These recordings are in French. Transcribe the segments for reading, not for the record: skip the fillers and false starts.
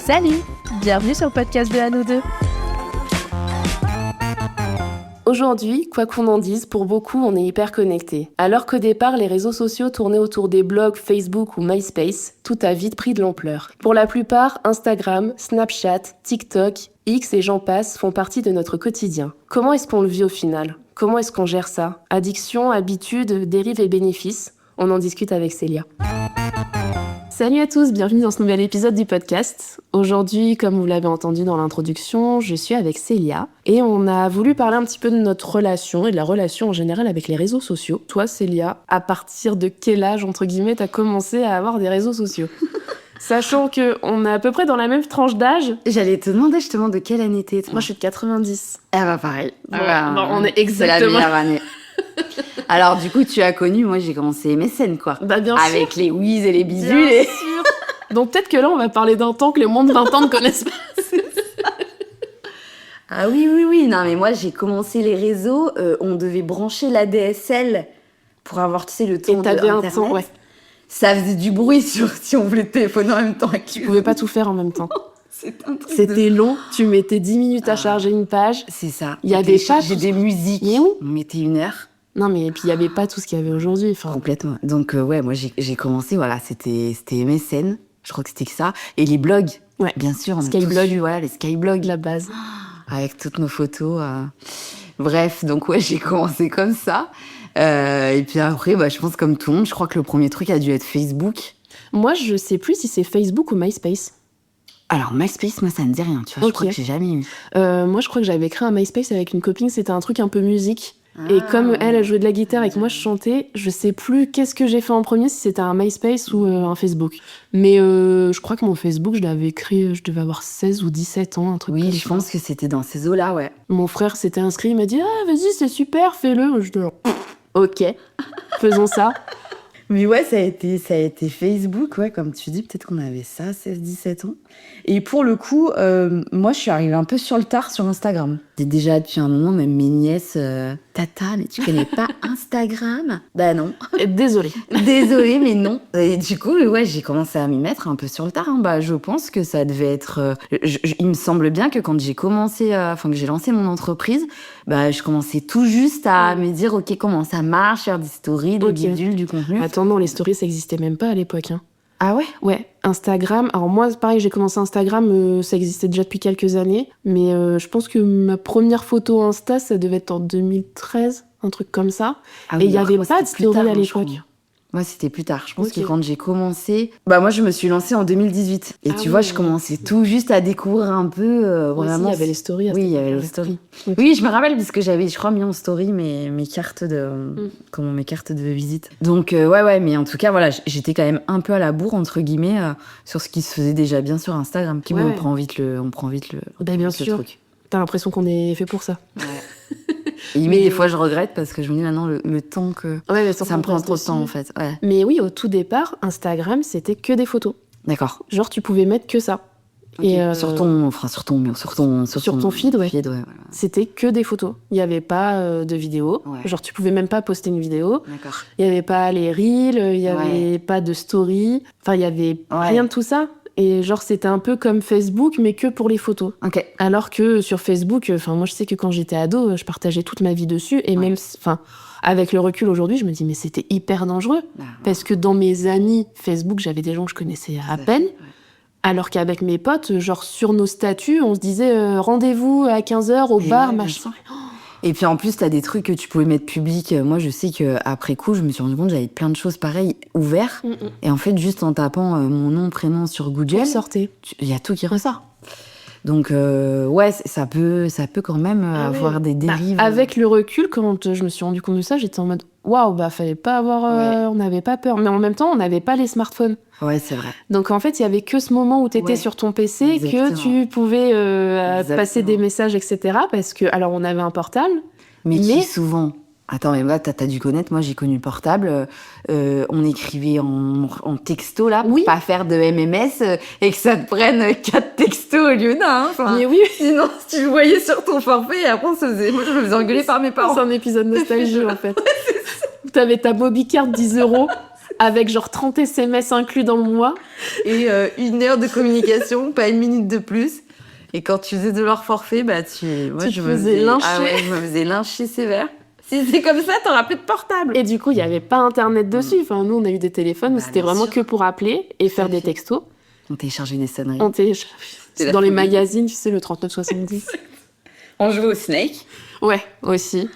Salut! Bienvenue sur le podcast de À nous deux. Aujourd'hui, quoi qu'on en dise, pour beaucoup, on est hyper connectés. Alors qu'au départ, les réseaux sociaux tournaient autour des blogs, Facebook ou MySpace, tout a vite pris de l'ampleur. Pour la plupart, Instagram, Snapchat, TikTok, X et j'en passe font partie de notre quotidien. Comment est-ce qu'on le vit au final ? Comment est-ce qu'on gère ça ? Addiction, habitudes, dérives et bénéfices ? On en discute avec Célia. Salut à tous, bienvenue dans ce nouvel épisode du podcast. Aujourd'hui, comme vous l'avez entendu dans l'introduction, je suis avec Célia et on a voulu parler un petit peu de notre relation et de la relation en général avec les réseaux sociaux. Toi, Célia, à partir de quel âge, entre guillemets, t'as commencé à avoir des réseaux sociaux ? Sachant qu'on est à peu près dans la même tranche d'âge. J'allais te demander justement de quelle année t'es, toi. Moi, je suis de 90. Ah bah pareil. Bon, on est exactement... C'est la meilleure année. Alors du coup, tu as connu, moi j'ai commencé MSN quoi. Bah bien sûr. Avec les whiz et les bidules. Bien sûr. Donc peut-être que là, on va parler d'un temps que les moins de 20 ans ne connaissent pas. Ah oui. Non mais moi j'ai commencé les réseaux, on devait brancher l'ADSL pour avoir, tu sais, le temps de Internet. Un temps, ouais. Ça faisait du bruit si on voulait téléphoner en même temps. Tu pouvais pas tout faire en même temps. C'était long, tu mettais 10 minutes à charger une page. C'est ça. Il y avait pas des musiques. Mais oui. On mettait 1 heure. Non, mais puis il n'y avait pas tout ce qu'il y avait aujourd'hui. Complètement. Donc, ouais, moi, j'ai commencé, voilà, c'était MSN. Je crois que c'était que ça. Et les blogs, ouais. Bien sûr. Skyblog. Voilà, les Skyblogs. La base. Avec toutes nos photos. Bref, donc, ouais, j'ai commencé comme ça. Et puis après, je pense comme tout le monde, je crois que le premier truc a dû être Facebook. Moi, je sais plus si c'est Facebook ou MySpace. Alors, MySpace, moi, ça me dit rien, tu vois. Okay. Je crois que j'ai jamais eu. Moi, je crois que j'avais créé un MySpace avec une copine. C'était un truc un peu musique. Et comme elle jouait de la guitare et que moi je chantais, je sais plus qu'est-ce que j'ai fait en premier, si c'était un MySpace ou un Facebook. Mais je crois que mon Facebook, je l'avais créé, je devais avoir 16 ou 17 ans, un truc comme ça. Oui, je pense que c'était dans ces eaux-là, ouais. Mon frère s'était inscrit, il m'a dit « Ah, vas-y, c'est super, fais-le !» Je dis « Ok, faisons ça. » Mais ouais, ça a été Facebook, ouais, comme tu dis, peut-être qu'on avait ça, 16-17 ans. Et pour le coup, moi, je suis arrivée un peu sur le tard sur Instagram. Déjà, depuis un moment, même mes nièces, Tata, mais tu connais pas Instagram ? Bah non. Désolée, mais non. Et du coup, ouais, j'ai commencé à m'y mettre un peu sur le tard. Je pense que ça devait être... il me semble bien que quand j'ai commencé, que j'ai lancé mon entreprise, je commençais tout juste à me dire, ok, comment ça marche, faire des stories, des bidules, du contenu. Attends, non, les stories, ça existait même pas à l'époque. Hein. Ah ouais ? Ouais, Instagram. Alors moi, pareil, j'ai commencé Instagram, ça existait déjà depuis quelques années. Mais je pense que ma première photo Insta, ça devait être en 2013, un truc comme ça. Ah oui, et il n'y avait pas de story à l'époque. Moi, c'était plus tard. Je pense que quand j'ai commencé... moi, je me suis lancée en 2018. Et tu vois, je commençais tout juste à découvrir un peu... vraiment... il y avait les stories. Oui, il y avait les stories. Okay. Oui, je me rappelle, parce que j'avais, je crois, mis en story mes cartes mes cartes de visite. Donc, ouais, mais en tout cas, voilà, j'étais quand même un peu à la bourre, entre guillemets, sur ce qui se faisait déjà bien sur Instagram. On prend vite le bien sûr. Truc. T'as l'impression qu'on est fait pour ça. Ouais. Mais des fois, je regrette parce que je me dis maintenant le temps que ça me prend trop de temps en fait. Ouais. Mais oui, au tout départ, Instagram, c'était que des photos. D'accord. Genre, tu pouvais mettre que ça. Okay. Et sur ton feed, ouais. Voilà. C'était que des photos. Il n'y avait pas de vidéos. Ouais. Genre, tu pouvais même pas poster une vidéo. D'accord. Il n'y avait pas les reels, il n'y avait pas de story. Enfin, il n'y avait rien de tout ça. Et genre, c'était un peu comme Facebook, mais que pour les photos. Ok. Alors que sur Facebook, moi, je sais que quand j'étais ado, je partageais toute ma vie dessus. Et même, avec le recul aujourd'hui, je me dis, mais c'était hyper dangereux. Parce que dans mes amis Facebook, j'avais des gens que je connaissais à peine. Ouais. Alors qu'avec mes potes, genre, sur nos statuts, on se disait, rendez-vous à 15h au bar, machin. Et puis en plus, t'as des trucs que tu pouvais mettre public. Moi, je sais qu'après coup, je me suis rendu compte que j'avais plein de choses pareilles ouvertes. Et en fait, juste en tapant mon nom, prénom sur Google, il y a tout qui ressort. Donc, ça peut quand même avoir des dérives. Avec le recul, quand je me suis rendu compte de ça, j'étais en mode waouh, fallait pas avoir. On n'avait pas peur. Mais en même temps, on n'avait pas les smartphones. Ouais, c'est vrai. Donc en fait, il y avait que ce moment où t'étais sur ton PC, exactement, que tu pouvais passer des messages, etc. Parce que, alors, on avait un portable. Mais qui souvent... Attends, mais là, t'as dû connaître, moi j'ai connu le portable, on écrivait en texto là, pour pas faire de MMS, et que ça te prenne 4 textos au lieu d'un. Mais oui. Sinon, si tu le voyais sur ton forfait, et après moi je me faisais engueuler par mes parents. C'est un épisode nostalgie en fait. T'avais ta Mobicard 10 €. avec genre 30 SMS inclus dans le mois. Et 1 heure de communication, pas 1 minute de plus. Et quand tu faisais de leur forfait, bah je me faisais lyncher. Ah ouais, je me faisais lyncher sévère. Si c'est comme ça, t'auras plus de portable. Et du coup, il n'y avait pas Internet dessus. Enfin, nous, on a eu des téléphones, mais c'était vraiment que pour appeler et faire des textos. On téléchargeait des sonneries. C'est dans les magazines, tu sais, le 3970. On jouait au Snake. Ouais, aussi.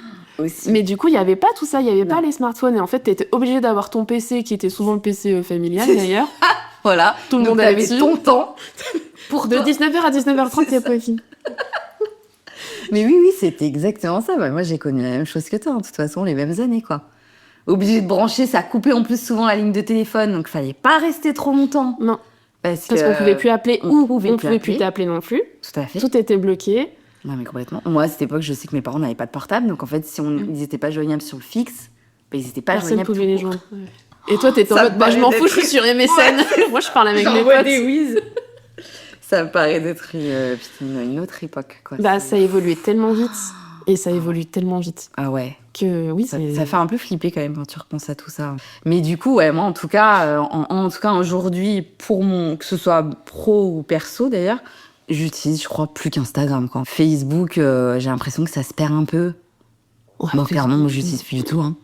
Mais du coup, il n'y avait pas tout ça, il n'y avait pas les smartphones. Et en fait, tu étais obligé d'avoir ton PC, qui était souvent le PC familial d'ailleurs. Voilà, tout le monde avait ton temps. De 19h à 19h30, il n'y a pas fini. Mais oui, c'était exactement ça. Bah, moi, j'ai connu la même chose que toi, de toute façon, les mêmes années, quoi. Obligé de brancher, ça coupait en plus souvent la ligne de téléphone, donc fallait pas rester trop longtemps. Non. Parce qu'on pouvait plus appeler ou on pouvait plus t'appeler non plus. Tout à fait. Tout était bloqué. Non, mais complètement. Moi, à cette époque, je sais que mes parents n'avaient pas de portable, donc en fait, si ils n'étaient pas joignables sur le fixe, bah, ils n'étaient pas joignables. Personne pouvait les joindre. Ouais. Et toi, t'étais en mode, je m'en fous, je suis sur MSN. Ouais. Moi, je parle avec mes potes. Des whiz. Ça me paraît d'être une autre époque, quoi. Bah, ça évoluait tellement vite. Et ça évolue tellement vite. Ah ouais. Que oui, ça fait un peu flipper quand même quand tu repenses à tout ça. Mais du coup, ouais, moi, en tout cas, aujourd'hui, que ce soit pro ou perso d'ailleurs, j'utilise, je crois, plus qu'Instagram, quoi. Facebook, j'ai l'impression que ça se perd un peu. Ouais, bon, clairement, moi, j'utilise plus du tout. Hein.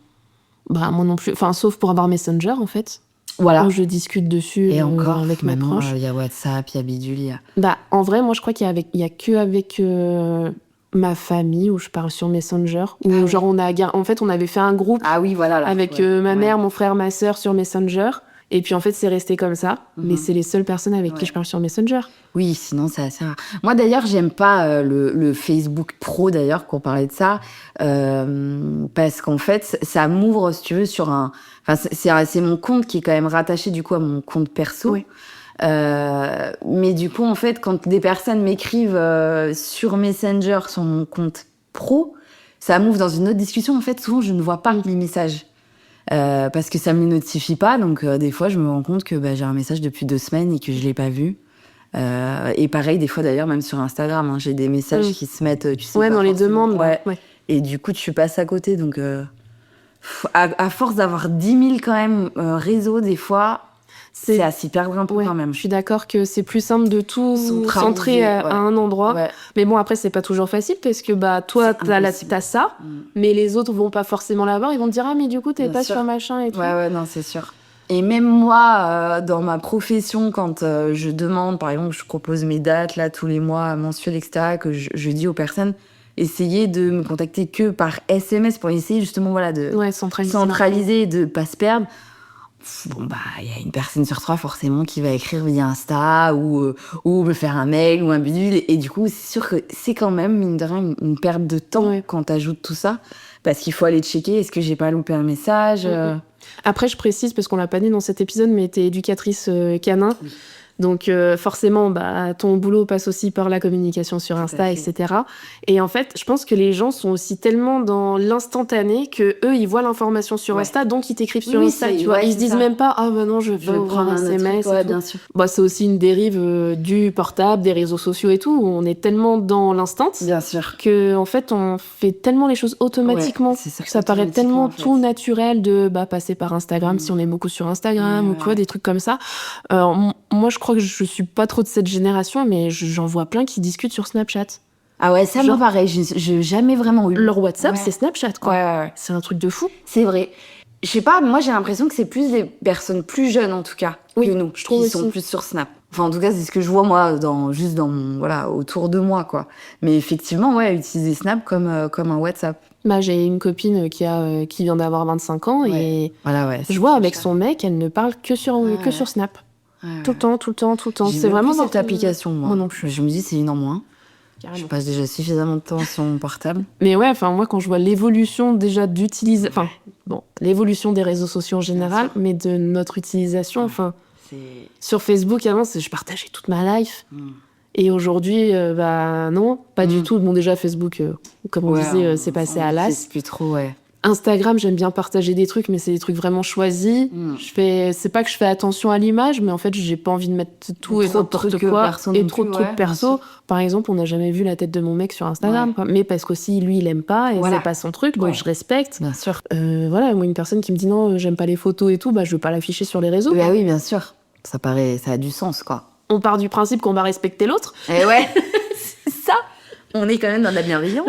Bah, moi non plus. Enfin, sauf pour avoir Messenger, en fait. Voilà. Où je discute dessus et encore, avec mes proches. Il y a WhatsApp, il y a Bidule. Bah, en vrai, moi, je crois qu'il y a que avec ma famille où je parle sur Messenger. Où, genre, on avait fait un groupe avec ma mère, mon frère, ma sœur sur Messenger. Et puis en fait, c'est resté comme ça. Mais c'est les seules personnes avec qui je parle sur Messenger. Oui, sinon c'est assez rare. Moi d'ailleurs, j'aime pas le Facebook Pro d'ailleurs, qu'on parlait de ça, parce qu'en fait, ça m'ouvre, si tu veux, sur un... Enfin, c'est mon compte qui est quand même rattaché du coup à mon compte perso. Oui. Mais du coup, en fait, quand des personnes m'écrivent sur Messenger, sur mon compte pro, ça m'ouvre dans une autre discussion. En fait, souvent, je ne vois pas les messages. Parce que ça me notifie pas, donc des fois je me rends compte que j'ai un message depuis 2 semaines et que je l'ai pas vu. Et pareil, des fois d'ailleurs, même sur Instagram, hein, j'ai des messages qui se mettent, tu sais, dans les demandes. Ouais. Et du coup, tu passes à côté. Donc, à force d'avoir 10 000 quand même réseaux, des fois, c'est à s'y perdre un peu quand même. Je suis d'accord que c'est plus simple de tout centrer à un endroit. Ouais. Mais bon, après, c'est pas toujours facile parce que toi, t'as ça, mais les autres vont pas forcément l'avoir. Ils vont te dire, ah, mais du coup, t'es pas sur machin et tout. Ouais, non, c'est sûr. Et même moi, dans ma profession, quand je demande, par exemple, je propose mes dates là tous les mois mensuels, etc., que je dis aux personnes, essayez de me contacter que par SMS pour essayer justement de centraliser et de pas se perdre. Bon, il y a une personne sur 3 forcément qui va écrire via Insta ou me faire un mail ou un bidule. Et du coup, c'est sûr que c'est quand même, mine de rien, une perte de temps quand t'ajoutes tout ça. Parce qu'il faut aller checker, est-ce que j'ai pas loupé un message Après, je précise, parce qu'on l'a pas dit dans cet épisode, mais t'es éducatrice canin. Oui. Donc forcément, ton boulot passe aussi par la communication sur Insta, etc. Et en fait, je pense que les gens sont aussi tellement dans l'instantané que eux, ils voient l'information sur Insta, donc ils t'écrivent sur Insta. Tu vois, ils se disent même pas, ah non, je vais prendre un SMS. Bien sûr. C'est aussi une dérive du portable, des réseaux sociaux et tout. Où on est tellement dans l'instant, bien sûr, que en fait, on fait tellement les choses automatiquement que ça paraît tellement tout naturel de passer par Instagram si on est beaucoup sur Instagram ou quoi, des trucs comme ça. Moi, je crois que je suis pas trop de cette génération, mais j'en vois plein qui discutent sur Snapchat. Ah ouais, ça me pareil, j'ai jamais vraiment eu. Leur WhatsApp, c'est Snapchat, quoi. Ouais. C'est un truc de fou. C'est vrai. Je sais pas, moi j'ai l'impression que c'est plus des personnes plus jeunes en tout cas que nous, je trouve, qui sont plus sur Snap. Enfin, en tout cas, c'est ce que je vois moi autour de moi, quoi. Mais effectivement, utiliser Snap comme un WhatsApp. J'ai une copine qui vient d'avoir 25 ans et je vois avec son mec, elle ne parle que sur Snap. Tout le temps. C'est vraiment cette application, moi non plus. Je me dis, c'est une en moins. Carrément. Je passe déjà suffisamment de temps sur mon portable. Mais moi, quand je vois l'évolution déjà l'évolution des réseaux sociaux en général, mais de notre utilisation, sur Facebook, avant, je partageais toute ma life. Et aujourd'hui, non, pas du tout. Bon, déjà, Facebook, comme on disait, c'est passé à l'as. C'est plus trop, Instagram, j'aime bien partager des trucs, mais c'est des trucs vraiment choisis. C'est pas que je fais attention à l'image, mais en fait, j'ai pas envie de mettre tout et n'importe quoi et trop de trucs perso. Par exemple, on n'a jamais vu la tête de mon mec sur Instagram, quoi. Mais parce qu'aussi, lui, il aime pas et c'est pas son truc, donc je respecte. Bien sûr. Voilà, moi, une personne qui me dit non, j'aime pas les photos et tout, bah, je veux pas l'afficher sur les réseaux. Bah oui, bien sûr. Ça a du sens, quoi. On part du principe qu'on va respecter l'autre. Et ouais, c'est ça. On est quand même dans la bienveillance.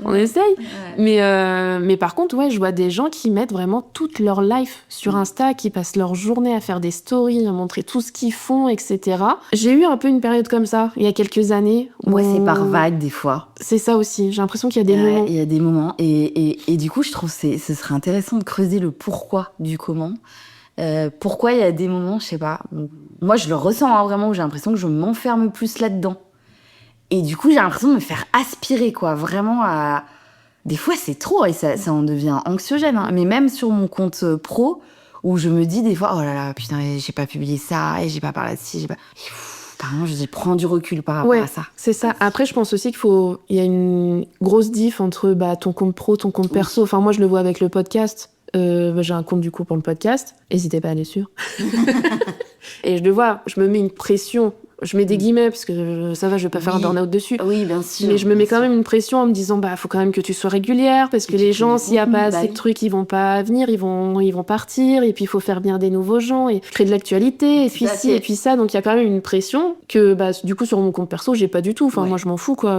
On essaye. Mais par contre, je vois des gens qui mettent vraiment toute leur life sur Insta, qui passent leur journée à faire des stories, à montrer tout ce qu'ils font, etc. J'ai eu un peu une période comme ça, il y a quelques années. Ouais, c'est par vague, des fois. C'est ça aussi. J'ai l'impression qu'il y a des moments. Il y a des moments. Et du coup, je trouve que ce serait intéressant de creuser le pourquoi du comment. Pourquoi il y a des moments, je sais pas. Moi, je le ressens vraiment, où j'ai l'impression que je m'enferme plus là-dedans. Et du coup, j'ai l'impression de me faire aspirer, quoi. Vraiment à... Des fois, c'est trop et ça en devient anxiogène. Hein. Mais même sur mon compte pro, où je me dis des fois, oh là là, putain, j'ai pas publié ça, et j'ai pas parlé de ci, Apparemment, je prends du recul par rapport à ça. C'est ça. Après, je pense aussi il y a une grosse diff entre ton compte pro, ton compte perso. Enfin, moi, je le vois avec le podcast. J'ai un compte du coup pour le podcast. N'hésitez pas à aller sur. Et je le vois, je me mets une pression. Je mets des guillemets parce que ça va, je vais pas faire un burn-out dessus. Oui, bien sûr. Mais je me mets quand même une pression en me disant faut quand même que tu sois régulière parce que les gens, s'il y a pas assez de trucs, ils vont pas venir, ils vont partir et puis il faut faire bien des nouveaux gens et créer de l'actualité et puis ci et puis ça. Donc il y a quand même une pression que du coup sur mon compte perso, j'ai pas du tout. Enfin moi je m'en fous quoi.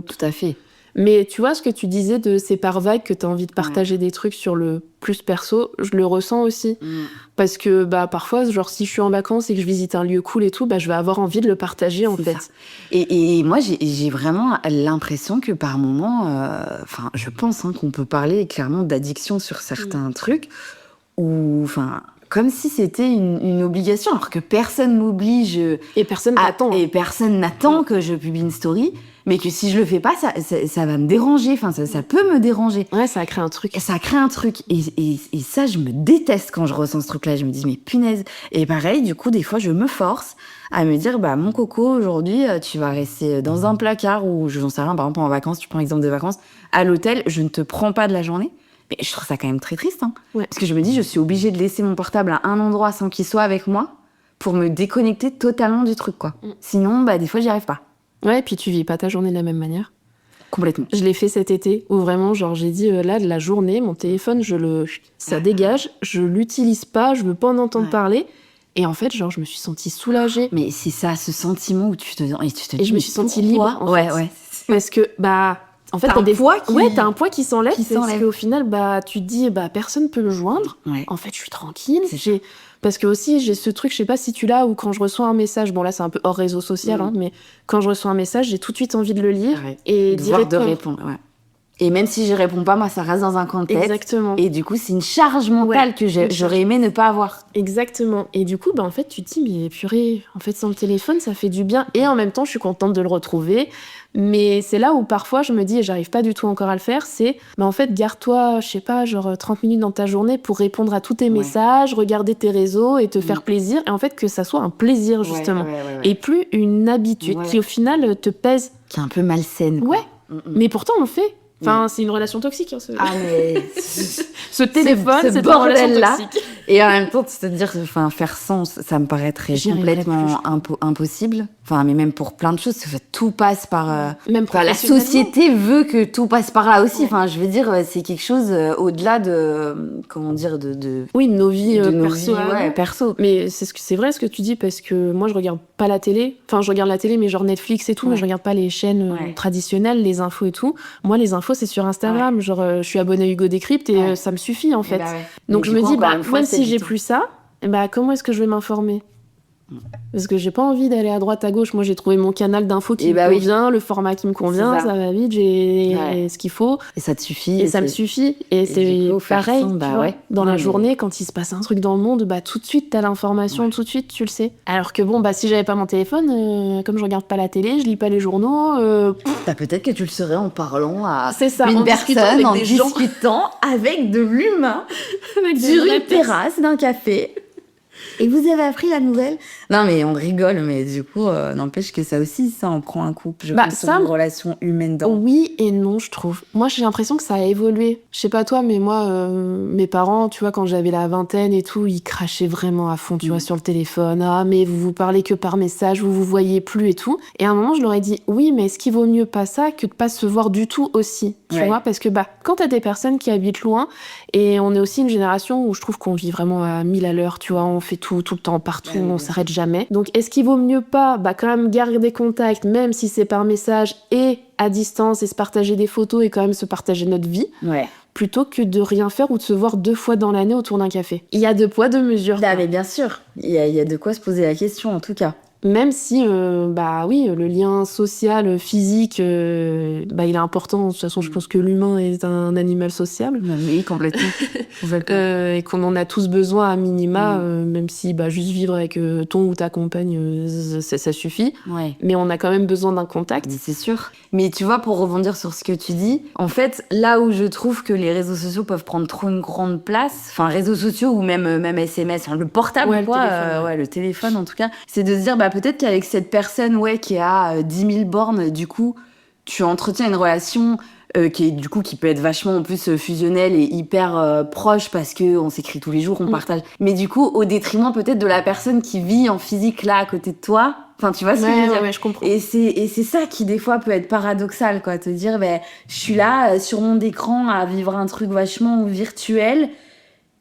Tout à fait. Mais tu vois ce que tu disais de c'est par vague que t'as envie de partager des trucs sur le plus perso, je le ressens aussi. Parce que parfois, genre si je suis en vacances et que je visite un lieu cool et tout, je vais avoir envie de le partager en fait. Ça. Et moi, j'ai vraiment l'impression que par moments, je pense qu'on peut parler clairement d'addiction sur certains trucs, ou comme si c'était une obligation, alors que personne m'oblige. Et personne n'attend. Et personne n'attend que je publie une story. Mais que si je le fais pas, ça va me déranger. Ça peut me déranger. Ouais, ça crée un truc. Et ça crée un truc. Et ça, je me déteste quand je ressens ce truc-là. Je me dis, mais punaise. Et pareil, du coup, des fois, je me force à me dire, mon coco, aujourd'hui, tu vas rester dans un placard ou j'en sais rien, par exemple, en vacances, tu prends l'exemple des vacances, à l'hôtel, je ne te prends pas de la journée. Mais je trouve ça quand même très triste. Hein. Ouais. Parce que je me dis, je suis obligée de laisser mon portable à un endroit sans qu'il soit avec moi pour me déconnecter totalement du truc, quoi. Sinon, des fois, j'y arrive pas. Ouais, et puis tu vis pas ta journée de la même manière. Complètement. Je l'ai fait cet été, où vraiment, j'ai dit, là, de la journée, mon téléphone, ça dégage, je l'utilise pas, je veux pas en entendre parler. Et en fait, je me suis sentie soulagée. Mais c'est ça, ce sentiment où tu te dis... Et je me suis sentie libre, en fait. Ouais. Parce que, en fait, t'as un poids qui s'enlève, parce qu'au final, tu te dis, personne peut me joindre. Ouais. En fait, je suis tranquille. Parce que aussi, j'ai ce truc, je sais pas si tu l'as, ou quand je reçois un message, bon là c'est un peu hors réseau social, mais quand je reçois un message, j'ai tout de suite envie de le lire et d'y répondre. Ouais. Et même si j'y réponds pas, moi ça reste dans un coin de tête. Exactement. Et du coup, c'est une charge mentale que j'aurais aimé ne pas avoir. Exactement. Et du coup, en fait, tu te dis, mais purée, en fait, sans le téléphone, ça fait du bien. Et en même temps, je suis contente de le retrouver. Mais c'est là où parfois je me dis, et j'arrive pas du tout encore à le faire, c'est, en fait, garde-toi, je sais pas, 30 minutes dans ta journée pour répondre à tous tes messages, regarder tes réseaux et te faire plaisir. Et en fait, que ça soit un plaisir, justement. Ouais. Et plus une habitude qui, au final, te pèse. Qui est un peu malsaine. Quoi. Ouais. Mais pourtant, on le fait. C'est une relation toxique. Hein, ce téléphone, cette bordel-là. Et en même temps, de se dire, faire sens, ça me paraîtrait complètement impossible. Mais même pour plein de choses, tout passe par... la société veut que tout passe par là aussi. Ouais. Je veux dire, c'est quelque chose au-delà de... Comment dire Oui, de nos vies perso. Mais c'est vrai ce que tu dis, parce que moi, je regarde pas la télé. Je regarde la télé, mais genre Netflix et tout, mais je regarde pas les chaînes traditionnelles, les infos et tout. Moi, les infos, c'est sur Instagram. Je suis abonnée à Hugo Décrypte et ça me suffit, en fait. Donc, je me dis, même si j'ai plus ça, comment est-ce que je vais m'informer ? Parce que j'ai pas envie d'aller à droite à gauche. Moi j'ai trouvé mon canal d'infos qui me convient, le format qui me convient, ça va vite, j'ai ce qu'il faut. Et ça te suffit. Et ça me suffit. Et c'est pareil, dans la journée, quand il se passe un truc dans le monde, tout de suite t'as l'information, tout de suite tu le sais. Alors que si j'avais pas mon téléphone, comme je regarde pas la télé, je lis pas les journaux... peut-être que tu le serais en parlant à une personne, en discutant avec de l'humain, sur une terrasse d'un café. Et vous avez appris la nouvelle? Non, mais on rigole, mais du coup, n'empêche que ça aussi, ça en prend un coup. Je pense sur une relation humaine dans. Oui et non, je trouve. Moi, j'ai l'impression que ça a évolué. Je sais pas toi, mais moi, mes parents, tu vois, quand j'avais la vingtaine et tout, ils crachaient vraiment à fond, tu vois, sur le téléphone. Ah, mais vous parlez que par message, vous voyez plus et tout. Et à un moment, je leur ai dit, oui, mais est-ce qu'il vaut mieux pas ça que de pas se voir du tout aussi, tu vois? Parce que, quand t'as des personnes qui habitent loin, et on est aussi une génération où je trouve qu'on vit vraiment à 1000 à l'heure, tu vois, on fait tout le temps, partout, on s'arrête jamais. Donc, est-ce qu'il vaut mieux pas, quand même garder des contacts, même si c'est par message et à distance, et se partager des photos et quand même se partager notre vie, plutôt que de rien faire ou de se voir 2 fois dans l'année autour d'un café. Il y a 2 poids, 2 mesures. Ah, mais bien sûr, il y a de quoi se poser la question, en tout cas. Même si, oui, le lien social, physique, il est important. De toute façon, je pense que l'humain est un animal sociable. Oui, complètement. Et qu'on en a tous besoin à minima, même si juste vivre avec ton ou ta compagne, ça suffit. Ouais. Mais on a quand même besoin d'un contact. Mais c'est sûr. Mais tu vois, pour rebondir sur ce que tu dis, en fait, là où je trouve que les réseaux sociaux peuvent prendre trop une grande place, enfin réseaux sociaux ou même SMS, le portable, le téléphone en tout cas, c'est de se dire, peut-être qu'avec cette personne qui est à 10 000 bornes, du coup, tu entretiens une relation qui peut être vachement en plus fusionnelle et hyper proche parce qu'on s'écrit tous les jours, on partage. Mais du coup, au détriment peut-être de la personne qui vit en physique là à côté de toi. Enfin, tu vois ce que je veux dire? Ouais, je comprends. Et c'est ça qui, des fois, peut être paradoxal, quoi. Te dire, je suis là, sur mon écran, à vivre un truc vachement virtuel.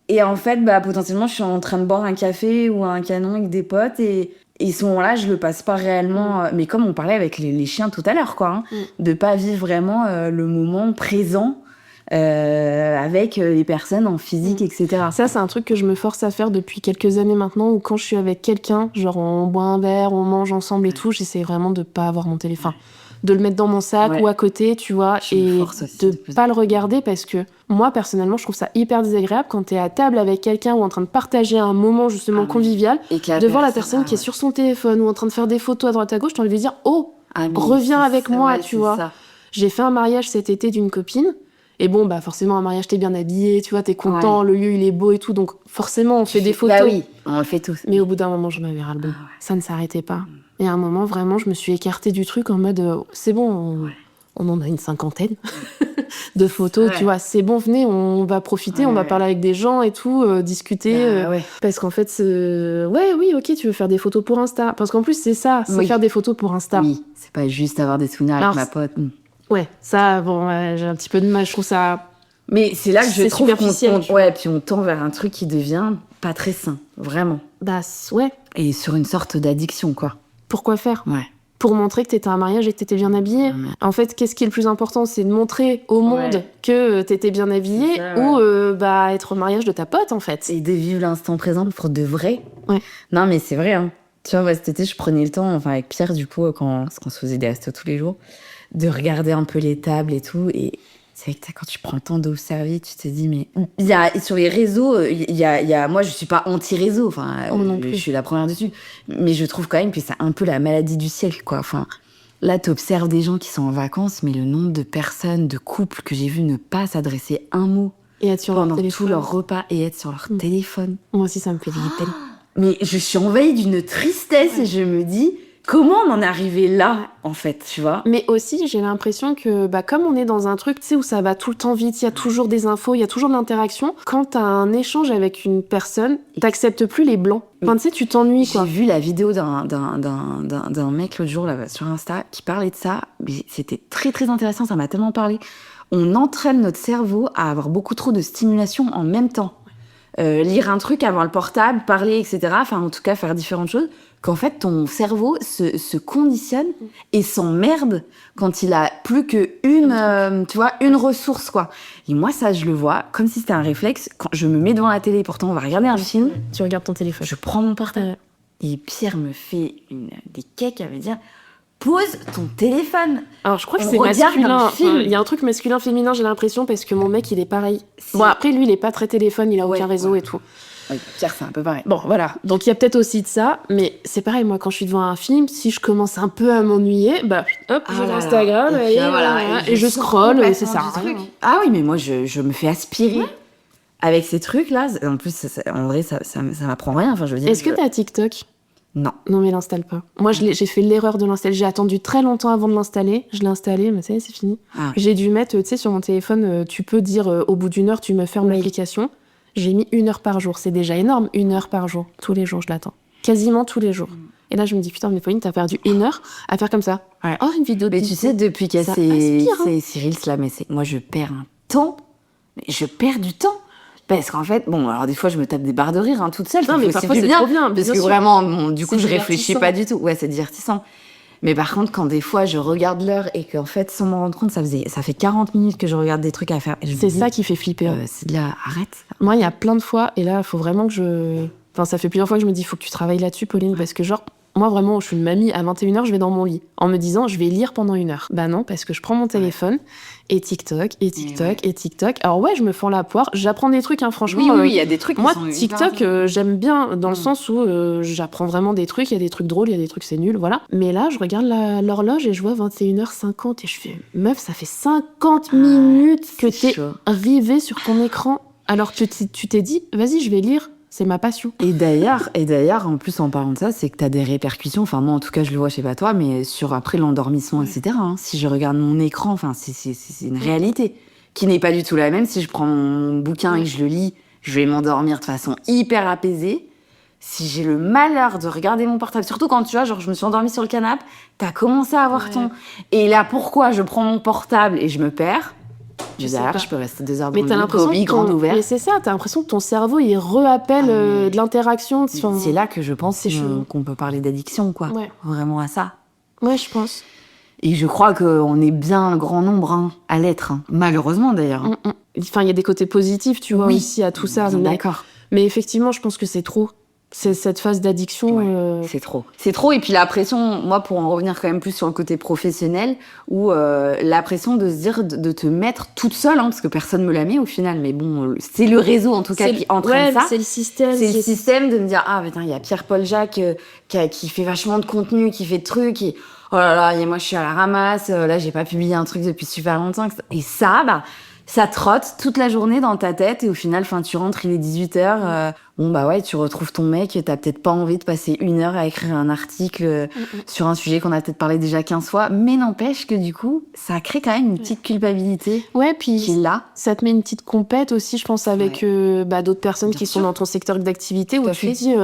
Et en fait, potentiellement, je suis en train de boire un café ou un canon avec des potes et ce moment-là, je le passe pas réellement. Mais comme on parlait avec les chiens tout à l'heure, quoi. De pas vivre vraiment le moment présent avec les personnes en physique, etc. Ça, c'est un truc que je me force à faire depuis quelques années maintenant, où quand je suis avec quelqu'un, genre on boit un verre, on mange ensemble et tout, j'essaie vraiment de pas avoir mon téléphone. De le mettre dans mon sac ou à côté, tu vois, et de pas le regarder parce que moi, personnellement, je trouve ça hyper désagréable quand t'es à table avec quelqu'un ou en train de partager un moment justement convivial, de voir la personne qui est sur son téléphone ou en train de faire des photos à droite à gauche, t'as envie de dire « Oh, reviens avec moi », tu vois. Ça. J'ai fait un mariage cet été d'une copine. Et forcément, un mariage, t'es bien habillé, tu vois, t'es content, le lieu, il est beau et tout, donc forcément, on fait des photos. Oui, on le fait tous. Mais au bout d'un moment, j'en avais ras-le-bol. Ça ne s'arrêtait pas. Et à un moment, vraiment, je me suis écartée du truc en mode, c'est bon, on en a une 50aine de photos, tu vois, c'est bon, venez, on va profiter, on va parler avec des gens et tout, discuter. Parce qu'en fait, ok, tu veux faire des photos pour Insta. Parce qu'en plus, c'est ça, c'est faire des photos pour Insta. Oui, c'est pas juste avoir des souvenirs avec ma pote. Ouais, ça, j'ai un petit peu de mal, je trouve ça... Mais c'est là que je trouve superficiel. Puis on tend vers un truc qui devient pas très sain, vraiment. Ouais. Et sur une sorte d'addiction, quoi. Pourquoi faire ? Pour montrer que t'étais à un mariage et que t'étais bien habillée. En fait, qu'est-ce qui est le plus important ? C'est de montrer au monde que t'étais bien habillée ou être au mariage de ta pote, en fait. Et de vivre l'instant présent pour de vrai. Non, mais c'est vrai, hein. Tu vois, cet été, je prenais le temps, avec Pierre, du coup, parce qu'on se faisait des restos tous les jours, de regarder un peu les tables et tout. Et c'est vrai que quand tu prends le temps d'observer, tu te dis, mais sur les réseaux, moi, je suis pas anti-réseau. Enfin, je suis la première dessus. Mais je trouve quand même que c'est un peu la maladie du siècle, quoi. Enfin, là, t'observes des gens qui sont en vacances, mais le nombre de personnes, de couples que j'ai vu ne pas s'adresser un mot et être sur pendant tout leur repas et être sur leur téléphone. Moi aussi, ça me fait flipper. Mais je suis envahie d'une tristesse et je me dis... Comment on en est arrivé là, en fait, tu vois ? Mais aussi, j'ai l'impression que, comme on est dans un truc, tu sais, où ça va tout le temps vite, il y a toujours des infos, il y a toujours de l'interaction. Quand t'as un échange avec une personne, t'acceptes plus les blancs. Enfin, tu sais, tu t'ennuies, quoi. J'ai vu la vidéo d'un mec l'autre jour, là, sur Insta, qui parlait de ça. Mais c'était très, très intéressant, ça m'a tellement parlé. On entraîne notre cerveau à avoir beaucoup trop de stimulation en même temps. Lire un truc, avoir le portable, parler, etc. Enfin, en tout cas, faire différentes choses. Qu'en fait, ton cerveau se conditionne et s'emmerde quand il a plus une ressource, quoi. Et moi, ça, je le vois comme si c'était un réflexe. Quand je me mets devant la télé, pourtant, on va regarder un film. Tu regardes ton téléphone. Je prends mon portable. Et Pierre me fait des cakes, elle veut dire... Pose ton téléphone. Alors, je crois que c'est masculin. Il y a un truc masculin-féminin, j'ai l'impression, parce que mon mec, il est pareil. Bon, après, lui, il est pas très téléphone, il a aucun réseau et tout. Oui, Pierre, c'est un peu pareil. Bon, voilà. Donc, il y a peut-être aussi de ça, mais c'est pareil, moi, quand je suis devant un film, si je commence un peu à m'ennuyer, j'ouvre Instagram et je scrolle, et c'est ça. Ah oui, mais moi, je me fais aspirer. avec ces trucs-là, en plus, en vrai, ça m'apprend rien. Enfin, je veux dire. Est-ce que t'as TikTok ? Non. Non, mais l'installe pas. Moi, j'ai fait l'erreur de l'installer. J'ai attendu très longtemps avant de l'installer. Je l'ai installé, mais ça y est, c'est fini. Ah. J'ai dû mettre, tu sais, sur mon téléphone, tu peux dire au bout d'1 heure, tu me fermes l'application. J'ai mis 1 heure par jour. C'est déjà énorme, 1 heure par jour. Tous les jours, je l'attends. Quasiment tous les jours. Et là, je me dis, putain, mais Pauline, t'as perdu 1 heure à faire comme ça. Ouais. Oh, une vidéo de Mais tu sais, depuis qu'il y a ces Cyril, là, mais moi, je perds un temps. Je perds du temps. Parce qu'en fait, bon, alors des fois, je me tape des barres de rire, toute seule. Non, mais parfois, c'est trop bien. Parce que vraiment, bon, du coup, je réfléchis pas du tout. Ouais, c'est divertissant. Mais par contre, quand des fois, je regarde l'heure et qu'en fait, sans m'en rendre compte, ça fait 40 minutes que je regarde des trucs à faire. C'est ça qui fait flipper. C'est de la... Arrête. Moi, il y a plein de fois, et là, il faut vraiment que je... Enfin, ça fait plusieurs fois que je me dis, il faut que tu travailles là-dessus, Pauline, parce que genre... Moi, vraiment, je suis une mamie, à 21h, je vais dans mon lit, en me disant, je vais lire pendant 1 heure. Bah non, parce que je prends mon téléphone, et TikTok, et TikTok, et TikTok. Alors ouais, je me fends la poire, j'apprends des trucs, hein, franchement. Oui, il y a des trucs moi, qui sont TikTok, j'aime bien, dans le sens où j'apprends vraiment des trucs, il y a des trucs drôles, il y a des trucs c'est nul, voilà. Mais là, je regarde l'horloge et je vois 21h50, et je fais, meuf, ça fait 50 minutes que t'es rivée sur ton écran, alors que tu t'es dit, vas-y, je vais lire. C'est ma passion. Et d'ailleurs, en plus, en parlant de ça, c'est que t'as des répercussions, enfin, moi, en tout cas, je le vois, je sais pas toi, mais sur après l'endormissement, etc. Hein, si je regarde mon écran, enfin, c'est une réalité qui n'est pas du tout la même. Si je prends mon bouquin et que je le lis, je vais m'endormir de façon hyper apaisée. Si j'ai le malheur de regarder mon portable, surtout quand, tu vois, genre, je me suis endormie sur le canapé, t'as commencé à avoir ton... Et là, pourquoi je prends mon portable et je me perds ? Je peux rester 2 heures dans le lit, grand ouvert. Mais c'est ça, t'as l'impression que ton cerveau, il réappelle de l'interaction. C'est là que je pense qu'on peut parler d'addiction, quoi. Ouais. Vraiment à ça. Ouais, je pense. Et je crois qu'on est bien un grand nombre à l'être. Hein. Malheureusement, d'ailleurs. Enfin, il y a des côtés positifs, tu vois, aussi à tout ça. D'accord. Mais effectivement, je pense que c'est trop. C'est cette phase d'addiction. C'est trop. C'est trop. Et puis la pression, moi, pour en revenir quand même plus sur le côté professionnel, où la pression de se dire de te mettre toute seule, hein, parce que personne me la met au final, mais bon, c'est le réseau en tout cas qui entraîne ça. C'est le système. C'est le système de me dire, ah putain, il y a Pierre-Paul Jacques qui fait vachement de contenu, qui fait de trucs, et oh là là, et moi je suis à la ramasse, là j'ai pas publié un truc depuis super longtemps. Et ça, ça trotte toute la journée dans ta tête, et au final, tu rentres, il est 18h, bon bah ouais, tu retrouves ton mec, t'as peut-être pas envie de passer 1 heure à écrire un article sur un sujet qu'on a peut-être parlé déjà 15 fois, mais n'empêche que du coup, ça crée quand même une petite culpabilité. Ouais, puis qui est là. Ça te met une petite compète aussi, je pense, avec d'autres personnes qui sont dans ton secteur d'activité, où tu te dis,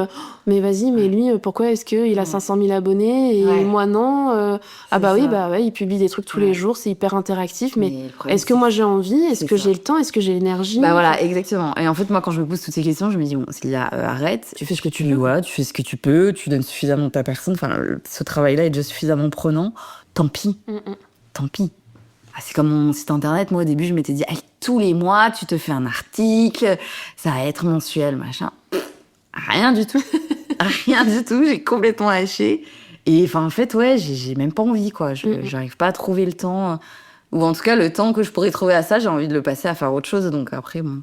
mais vas-y, mais lui, pourquoi est-ce qu'il a 500 000 abonnés et moi non oui, il publie des trucs tous les jours, c'est hyper interactif, mais est-ce que moi j'ai envie ? Est-ce que j'ai le temps ? Est-ce que j'ai l'énergie ? Bah voilà, exactement. Et en fait, moi, quand je me pose toutes ces questions, je me dis, bon, s'il y a arrête, tu fais ce que tu veux. Voilà, tu fais ce que tu peux, tu donnes suffisamment de ta personne. Enfin, ce travail-là est déjà suffisamment prenant. Tant pis. Tant pis. C'est comme mon site internet. Moi, au début, je m'étais dit, tous les mois, tu te fais un article, ça va être mensuel, machin. Rien du tout. Rien du tout. J'ai complètement lâché. Et enfin, en fait, ouais, j'ai même pas envie, quoi. J'arrive pas à trouver le temps. Ou en tout cas, le temps que je pourrais trouver à ça, j'ai envie de le passer à faire autre chose. Donc après, bon.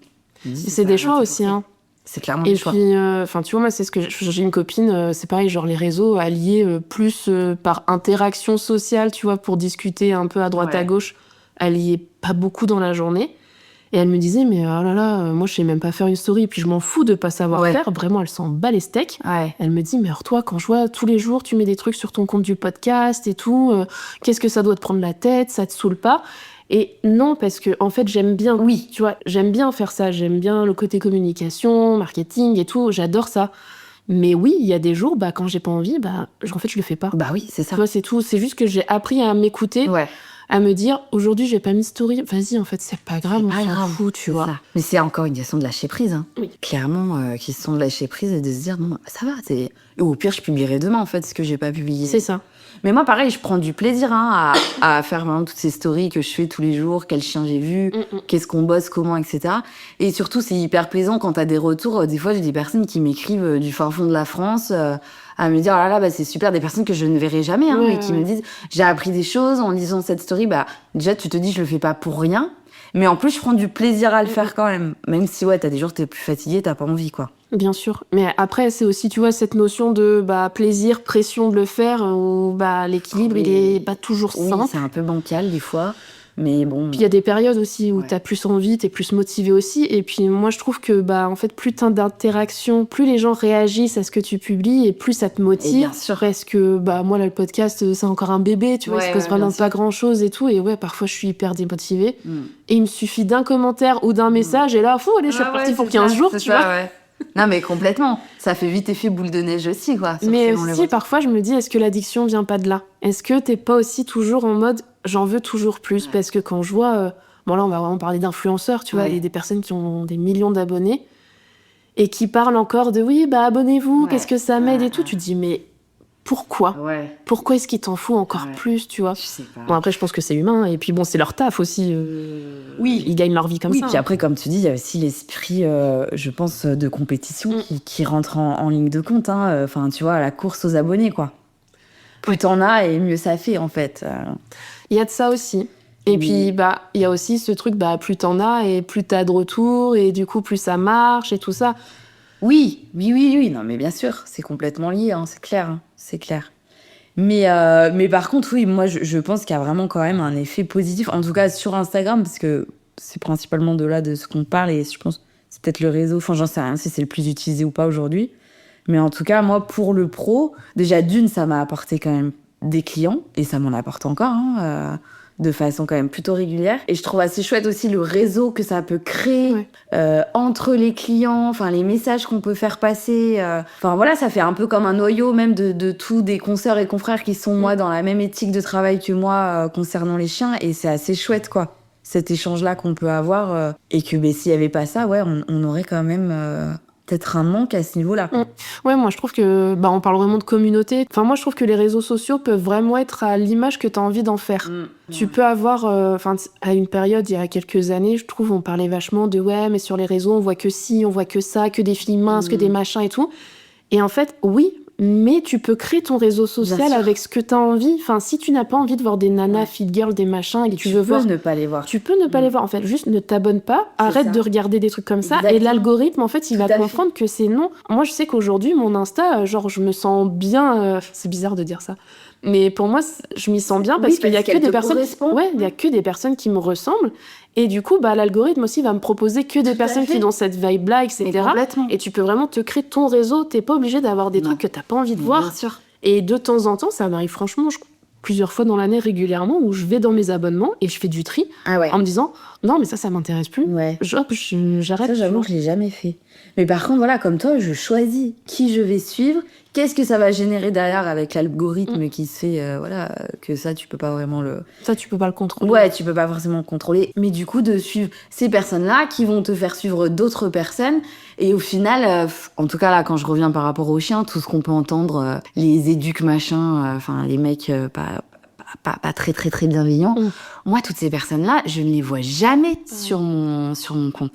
C'est des choix aussi, hein. C'est clairement des choix. Et puis, tu vois, moi, c'est ce que j'ai une copine, c'est pareil, genre les réseaux alliés plus par interaction sociale, tu vois, pour discuter un peu à droite à gauche, alliés pas beaucoup dans la journée. Et elle me disait, mais oh là là, moi, je sais même pas faire une story, et puis je m'en fous de pas savoir faire. Vraiment, elle s'en bat les steaks. Elle me dit, mais alors toi, quand je vois tous les jours, tu mets des trucs sur ton compte du podcast et tout, qu'est-ce que ça doit te prendre la tête, ça te saoule pas ? Et non, parce que en fait, j'aime bien, tu vois, j'aime bien faire ça, j'aime bien le côté communication, marketing et tout, j'adore ça. Mais oui, il y a des jours, quand j'ai pas envie, en fait, je le fais pas. Bah oui, c'est ça. Tu vois, c'est tout. C'est juste que j'ai appris à m'écouter, à me dire, aujourd'hui, j'ai pas mis story. Vas-y, en fait, c'est pas grave, on s'en fout, tu vois. Ça. Mais c'est encore une question de lâcher prise, hein. Oui. Clairement, question de lâcher prise et de se dire, non, ça va, c'est... Ou au pire, je publierai demain, en fait, ce que j'ai pas publié. C'est ça. Mais moi, pareil, je prends du plaisir à faire vraiment toutes ces stories que je fais tous les jours, quel chien j'ai vu, qu'est-ce qu'on bosse, comment, etc. Et surtout, c'est hyper plaisant quand t'as des retours. Des fois, j'ai des personnes qui m'écrivent du fin fond de la France à me dire, oh là là, c'est super, des personnes que je ne verrai jamais, et qui me disent, j'ai appris des choses en lisant cette story. Déjà, tu te dis, je le fais pas pour rien. Mais en plus, je prends du plaisir à le faire quand même. Même si, t'as des jours, t'es plus fatigué, t'as pas envie, quoi. Bien sûr. Mais après, c'est aussi, tu vois, cette notion de plaisir, pression de le faire, où l'équilibre, il est pas toujours sain. Oui, c'est un peu bancal, des fois. Mais bon. Puis il y a des périodes aussi où t'as plus envie, t'es plus motivé aussi. Et puis moi, je trouve que, en fait, plus t'as d'interactions, plus les gens réagissent à ce que tu publies et plus ça te motive. Et bien sûr. Parce que, moi, là, le podcast, c'est encore un bébé, tu vois, il se passe vraiment pas grand-chose et tout. Et parfois, je suis hyper démotivée. Et il me suffit d'un commentaire ou d'un message et là, allez, je suis repartie pour 15 jours, tu vois. Ouais. Non, mais complètement. Ça fait vite effet boule de neige aussi, quoi. Mais aussi, parfois, je me dis, est-ce que l'addiction vient pas de là ? Est-ce que t'es pas aussi toujours en mode, j'en veux toujours plus ? Parce que quand je vois... là, on va vraiment parler d'influenceurs, tu vois, et des personnes qui ont des millions d'abonnés et qui parlent encore de, oui, abonnez-vous, qu'est-ce que ça m'aide et tout. Tu te dis, mais pourquoi ? Pourquoi est-ce qu'ils t'en foutent encore plus, tu vois ? Je sais pas. Bon, après, je pense que c'est humain. Et puis, c'est leur taf aussi. Oui. Ils gagnent leur vie comme ça. Oui, puis après, comme tu dis, il y a aussi l'esprit, je pense, de compétition qui rentre en ligne de compte. Enfin, tu vois, la course aux abonnés, quoi. Plus t'en as et mieux ça fait, en fait. Il y a de ça aussi. Et puis, il y a aussi ce truc, plus t'en as et plus t'as de retours et du coup, plus ça marche et tout ça. Oui. Non, mais bien sûr, c'est complètement lié, c'est clair. C'est clair. Mais par contre, oui, moi, je pense qu'il y a vraiment quand même un effet positif, en tout cas sur Instagram, parce que c'est principalement de là de ce qu'on parle et je pense que c'est peut-être le réseau, enfin, j'en sais rien si c'est le plus utilisé ou pas aujourd'hui. Mais en tout cas, moi, pour le pro, déjà d'une, ça m'a apporté quand même des clients et ça m'en apporte encore, de façon quand même plutôt régulière. Et je trouve assez chouette aussi le réseau que ça peut créer entre les clients, enfin les messages qu'on peut faire passer. Enfin voilà, ça fait un peu comme un noyau même de tous des consoeurs et confrères qui sont moi dans la même éthique de travail que moi concernant les chiens. Et c'est assez chouette quoi, cet échange-là qu'on peut avoir. Et que s'il n'y avait pas ça, on aurait quand même... peut-être un manque à ce niveau-là. Ouais, moi je trouve que on parle vraiment de communauté. Enfin, moi je trouve que les réseaux sociaux peuvent vraiment être à l'image que tu as envie d'en faire. Tu peux avoir, à une période, il y a quelques années, je trouve, on parlait vachement de mais sur les réseaux, on voit que ci, on voit que ça, que des filles minces, que des machins et tout. Et en fait, oui, mais tu peux créer ton réseau social avec ce que tu as envie. Enfin, si tu n'as pas envie de voir des nanas, feed girls, des machins, et que tu veux voir... Tu peux ne pas les voir. Tu peux ne pas les voir. En fait, juste ne t'abonne pas, arrête de regarder des trucs comme ça, et l'algorithme, en fait, il va comprendre que c'est non. Moi, je sais qu'aujourd'hui, mon Insta, je me sens bien... c'est bizarre de dire ça. Mais pour moi, je m'y sens bien parce qu'il y a que des personnes... il y a que des personnes qui me ressemblent. Et du coup, l'algorithme aussi va me proposer que des personnes qui ont cette vibe-là, etc. Et tu peux vraiment te créer ton réseau. T'es pas obligé d'avoir des trucs que t'as pas envie de voir. Bien sûr. Et de temps en temps, ça m'arrive franchement plusieurs fois dans l'année régulièrement où je vais dans mes abonnements et je fais du tri en me disant non mais ça m'intéresse plus. J'arrête. Ça, j'avoue, je l'ai jamais fait. Mais par contre, voilà, comme toi, je choisis qui je vais suivre. Qu'est-ce que ça va générer derrière avec l'algorithme qui se fait, que ça, tu peux pas vraiment le... Ça, tu peux pas le contrôler. Ouais, tu peux pas forcément le contrôler. Mais du coup, de suivre ces personnes-là qui vont te faire suivre d'autres personnes. Et au final, en tout cas, là, quand je reviens par rapport aux chiens, tout ce qu'on peut entendre, les éduques machin, les mecs pas très, très, très bienveillants. Moi, toutes ces personnes-là, je ne les vois jamais sur mon compte.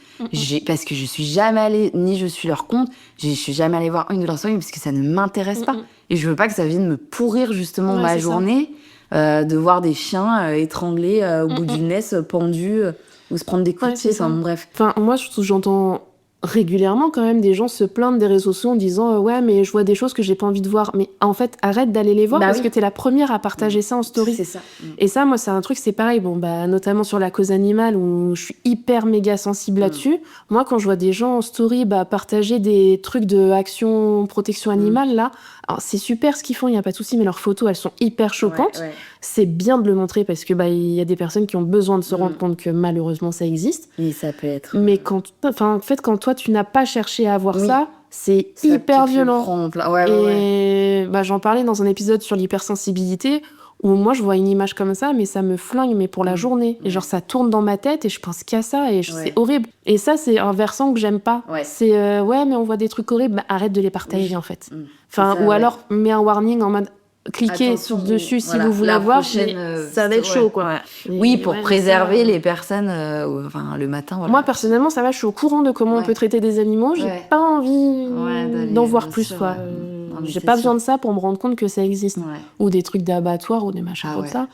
Parce que je suis jamais allée, ni je suis leur compte, je suis jamais allée voir une de leurs stories parce que ça ne m'intéresse pas. Et je veux pas que ça vienne me pourrir justement ma journée, de voir des chiens étranglés au bout d'une laisse, pendus, ou se prendre des coups de pied, bref. Enfin, moi, j'entends régulièrement quand même des gens se plaindre des réseaux sociaux en disant ouais mais je vois des choses que j'ai pas envie de voir, mais en fait arrête d'aller les voir parce que t'es la première à partager ça en story. C'est ça. Et ça, moi, c'est un truc, c'est pareil, notamment sur la cause animale où je suis hyper méga sensible là-dessus. Moi, quand je vois des gens en story partager des trucs de action protection animale là, alors c'est super ce qu'ils font, il y a pas de souci, mais leurs photos elles sont hyper choquantes. C'est bien de le montrer parce que il y a des personnes qui ont besoin de se rendre compte que malheureusement ça existe. Et ça peut être. Mais quand toi tu n'as pas cherché à voir ça, c'est hyper violent. Et j'en parlais dans un épisode sur l'hypersensibilité où moi je vois une image comme ça, mais ça me flingue, mais pour la journée. Et genre ça tourne dans ma tête et je pense qu'à ça et c'est horrible. Et ça, c'est un versant que j'aime pas. C'est mais on voit des trucs horribles, arrête de les partager en fait. Enfin, ou alors mets un warning en mode cliquez dessus si vous voulez voir, ça va être chaud quoi. Oui, pour préserver les personnes le matin. Moi personnellement, ça va, je suis au courant de comment on peut traiter des animaux, j'ai pas envie d'en voir plus quoi. J'ai pas besoin de ça pour me rendre compte que ça existe. Ou des trucs d'abattoir ou des machins comme ça.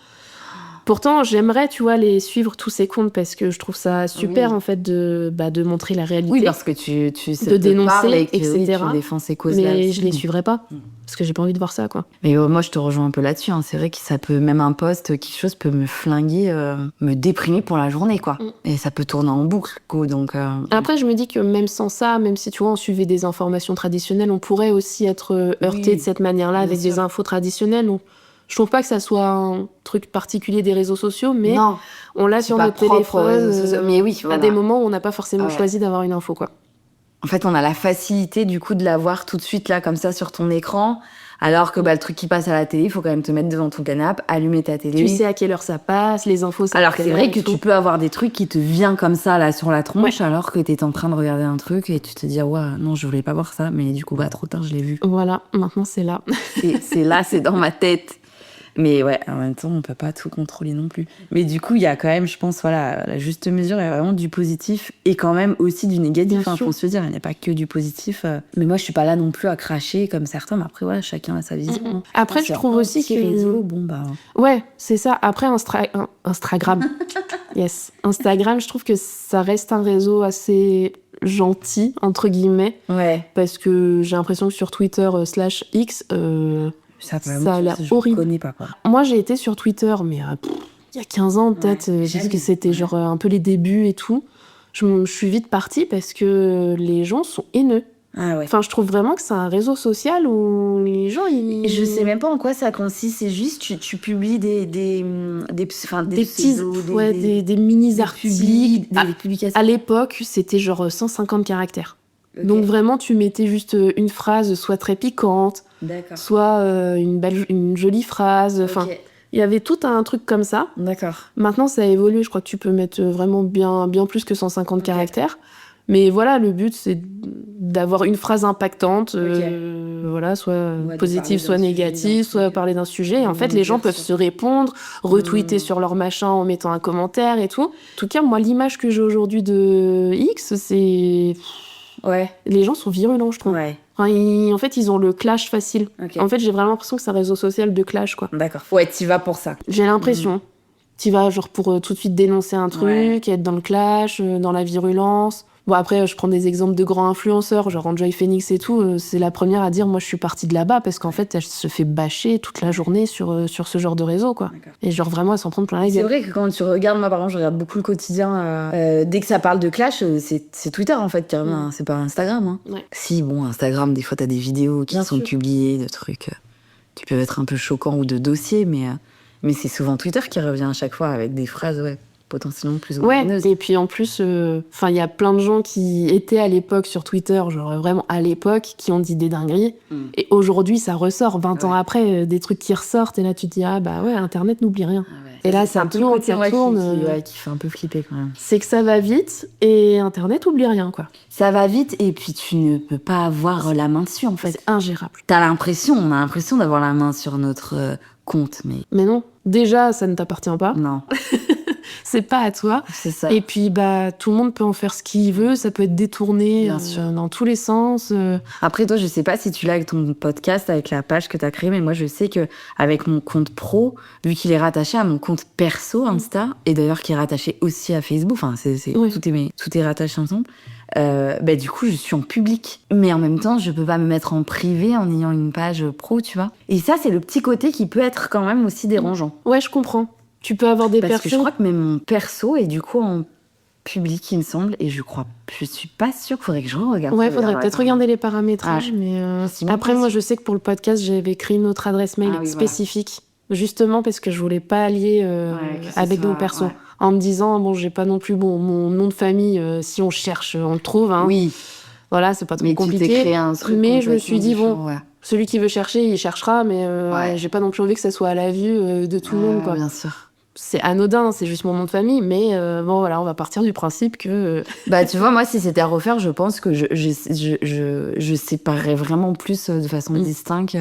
Pourtant, j'aimerais, tu vois, les suivre tous ces comptes parce que je trouve ça super, en fait, de montrer la réalité. Oui, parce que tu sais de dénoncer, et que, etc. tu défends ces causes-là. Mais aussi. je les suivrai pas parce que j'ai pas envie de voir ça, quoi. Mais moi, je te rejoins un peu là-dessus. C'est vrai que ça peut, même un post, quelque chose peut me flinguer, me déprimer pour la journée, quoi. Et ça peut tourner en boucle, quoi. Donc, Après, je me dis que même sans ça, même si, tu vois, on suivait des informations traditionnelles, on pourrait aussi être heurté de cette manière-là avec des infos traditionnelles. Donc, je trouve pas que ça soit un truc particulier des réseaux sociaux, mais on l'a sur notre téléphone. Mais oui, à des moments où on n'a pas forcément choisi d'avoir une info, quoi. En fait, on a la facilité, du coup, de l'avoir tout de suite, là, comme ça, sur ton écran. Alors que le truc qui passe à la télé, il faut quand même te mettre devant ton canapé, allumer ta télé. Tu sais à quelle heure ça passe, les infos, ça. Alors que c'est vrai que tu peux avoir des trucs qui te viennent comme ça, là, sur la tronche, alors que t'es en train de regarder un truc et tu te dis, ouais, non, je voulais pas voir ça, mais du coup, trop tard, je l'ai vu. Voilà, maintenant, c'est là. c'est là, c'est dans ma tête. Mais ouais, en même temps, on peut pas tout contrôler non plus. Mais du coup, il y a quand même, je pense, la juste mesure, il y a vraiment du positif et quand même aussi du négatif. Faut se dire, il n'y a pas que du positif. Mais moi, je suis pas là non plus à cracher comme certains. Mais après, chacun a sa vision. Après, je trouve aussi que... réseau, Ouais, c'est ça. Après, Instagram. Yes. Instagram, je trouve que ça reste un réseau assez gentil, entre guillemets. Ouais. Parce que j'ai l'impression que sur Twitter /X... ça a l'air horrible. Je connais pas, quoi. Moi, j'ai été sur Twitter, mais il y a 15 ans, peut-être, parce que c'était genre un peu les débuts et tout. Je suis vite partie parce que les gens sont haineux. Ah ouais. Enfin, je trouve vraiment que c'est un réseau social où les gens, Je sais même pas en quoi ça consiste. C'est juste, tu publies des mini-articles. Des publications. À l'époque, c'était genre 150 caractères. Okay. Donc vraiment, tu mettais juste une phrase, soit très piquante, soit une jolie phrase. Enfin, il y avait tout un truc comme ça. D'accord. Maintenant, ça a évolué. Je crois que tu peux mettre vraiment bien plus que 150 caractères. Mais voilà, le but, c'est d'avoir une phrase impactante, voilà, soit positive, soit négative, soit parler d'un sujet. Et en fait, les gens peuvent se répondre, retweeter sur leur machin en mettant un commentaire et tout. En tout cas, moi, l'image que j'ai aujourd'hui de X, c'est... Ouais. Les gens sont virulents, je trouve. Ouais. Enfin, en fait, ils ont le clash facile. En fait, j'ai vraiment l'impression que c'est un réseau social de clash, quoi. D'accord. Ouais, t'y vas pour ça. J'ai l'impression. T'y vas genre pour tout de suite dénoncer un truc, être dans le clash, dans la virulence. Bon, après, je prends des exemples de grands influenceurs, genre Enjoy Phoenix et tout. C'est la première à dire, moi, je suis partie de là-bas parce qu'en fait, elle se fait bâcher toute la journée sur ce genre de réseau, quoi. D'accord. Et genre, vraiment, elle s'en prend plein la gueule. C'est vrai que quand tu regardes, moi, par exemple, je regarde beaucoup le quotidien. Dès que ça parle de clash, c'est Twitter, en fait, carrément. C'est pas Instagram. Hein. Ouais. Si, bon, Instagram, des fois, t'as des vidéos qui sont publiées, de trucs qui peuvent être un peu choquants ou de dossiers, mais c'est souvent Twitter qui revient à chaque fois avec des phrases, potentiellement plus haineuses. Et puis en plus, il y a plein de gens qui étaient à l'époque sur Twitter, genre vraiment à l'époque, qui ont dit des dingueries. Et aujourd'hui, ça ressort, 20 ans après, des trucs qui ressortent. Et là, tu te dis, ah bah ouais, Internet n'oublie rien. Et là, c'est un peu le côté qui fait un peu flipper quand même. C'est que ça va vite et Internet oublie rien, quoi. Ça va vite et puis tu ne peux pas avoir la main dessus, en fait. C'est ingérable. On a l'impression d'avoir la main sur notre compte, mais non. Déjà, ça ne t'appartient pas. Non. C'est pas à toi. C'est ça. Et puis, tout le monde peut en faire ce qu'il veut. Ça peut être détourné dans tous les sens. Après, toi, je sais pas si tu l'as avec ton podcast, avec la page que t'as créée, mais moi, je sais que avec mon compte pro, vu qu'il est rattaché à mon compte perso Insta, et d'ailleurs qui est rattaché aussi à Facebook, enfin, tout est rattaché ensemble. Du coup, je suis en public. Mais en même temps, je peux pas me mettre en privé en ayant une page pro, tu vois. Et ça, c'est le petit côté qui peut être quand même aussi dérangeant. Ouais, je comprends. Tu peux avoir des Parce personnes... que je crois que même mon perso est du coup en public, il me semble, et je suis pas sûre, faudrait que je regarde. Ouais, faudrait peut-être regarder les paramétrages, mais après, moi, je sais que pour le podcast, j'avais créé une autre adresse mail spécifique, justement parce que je voulais pas allier avec mon perso. Ouais. En me disant, bon, j'ai pas non plus mon nom de famille, si on cherche, on le trouve. Hein. Oui. Voilà, c'est pas trop compliqué. Tu t'es créé un truc mais je me suis dit, celui qui veut chercher, il cherchera, mais j'ai pas non plus envie que ça soit à la vue de tout le monde, quoi. Bien sûr. C'est anodin, c'est juste mon nom de famille, mais on va partir du principe que... tu vois, moi, si c'était à refaire, je pense que je séparerais vraiment plus de façon distincte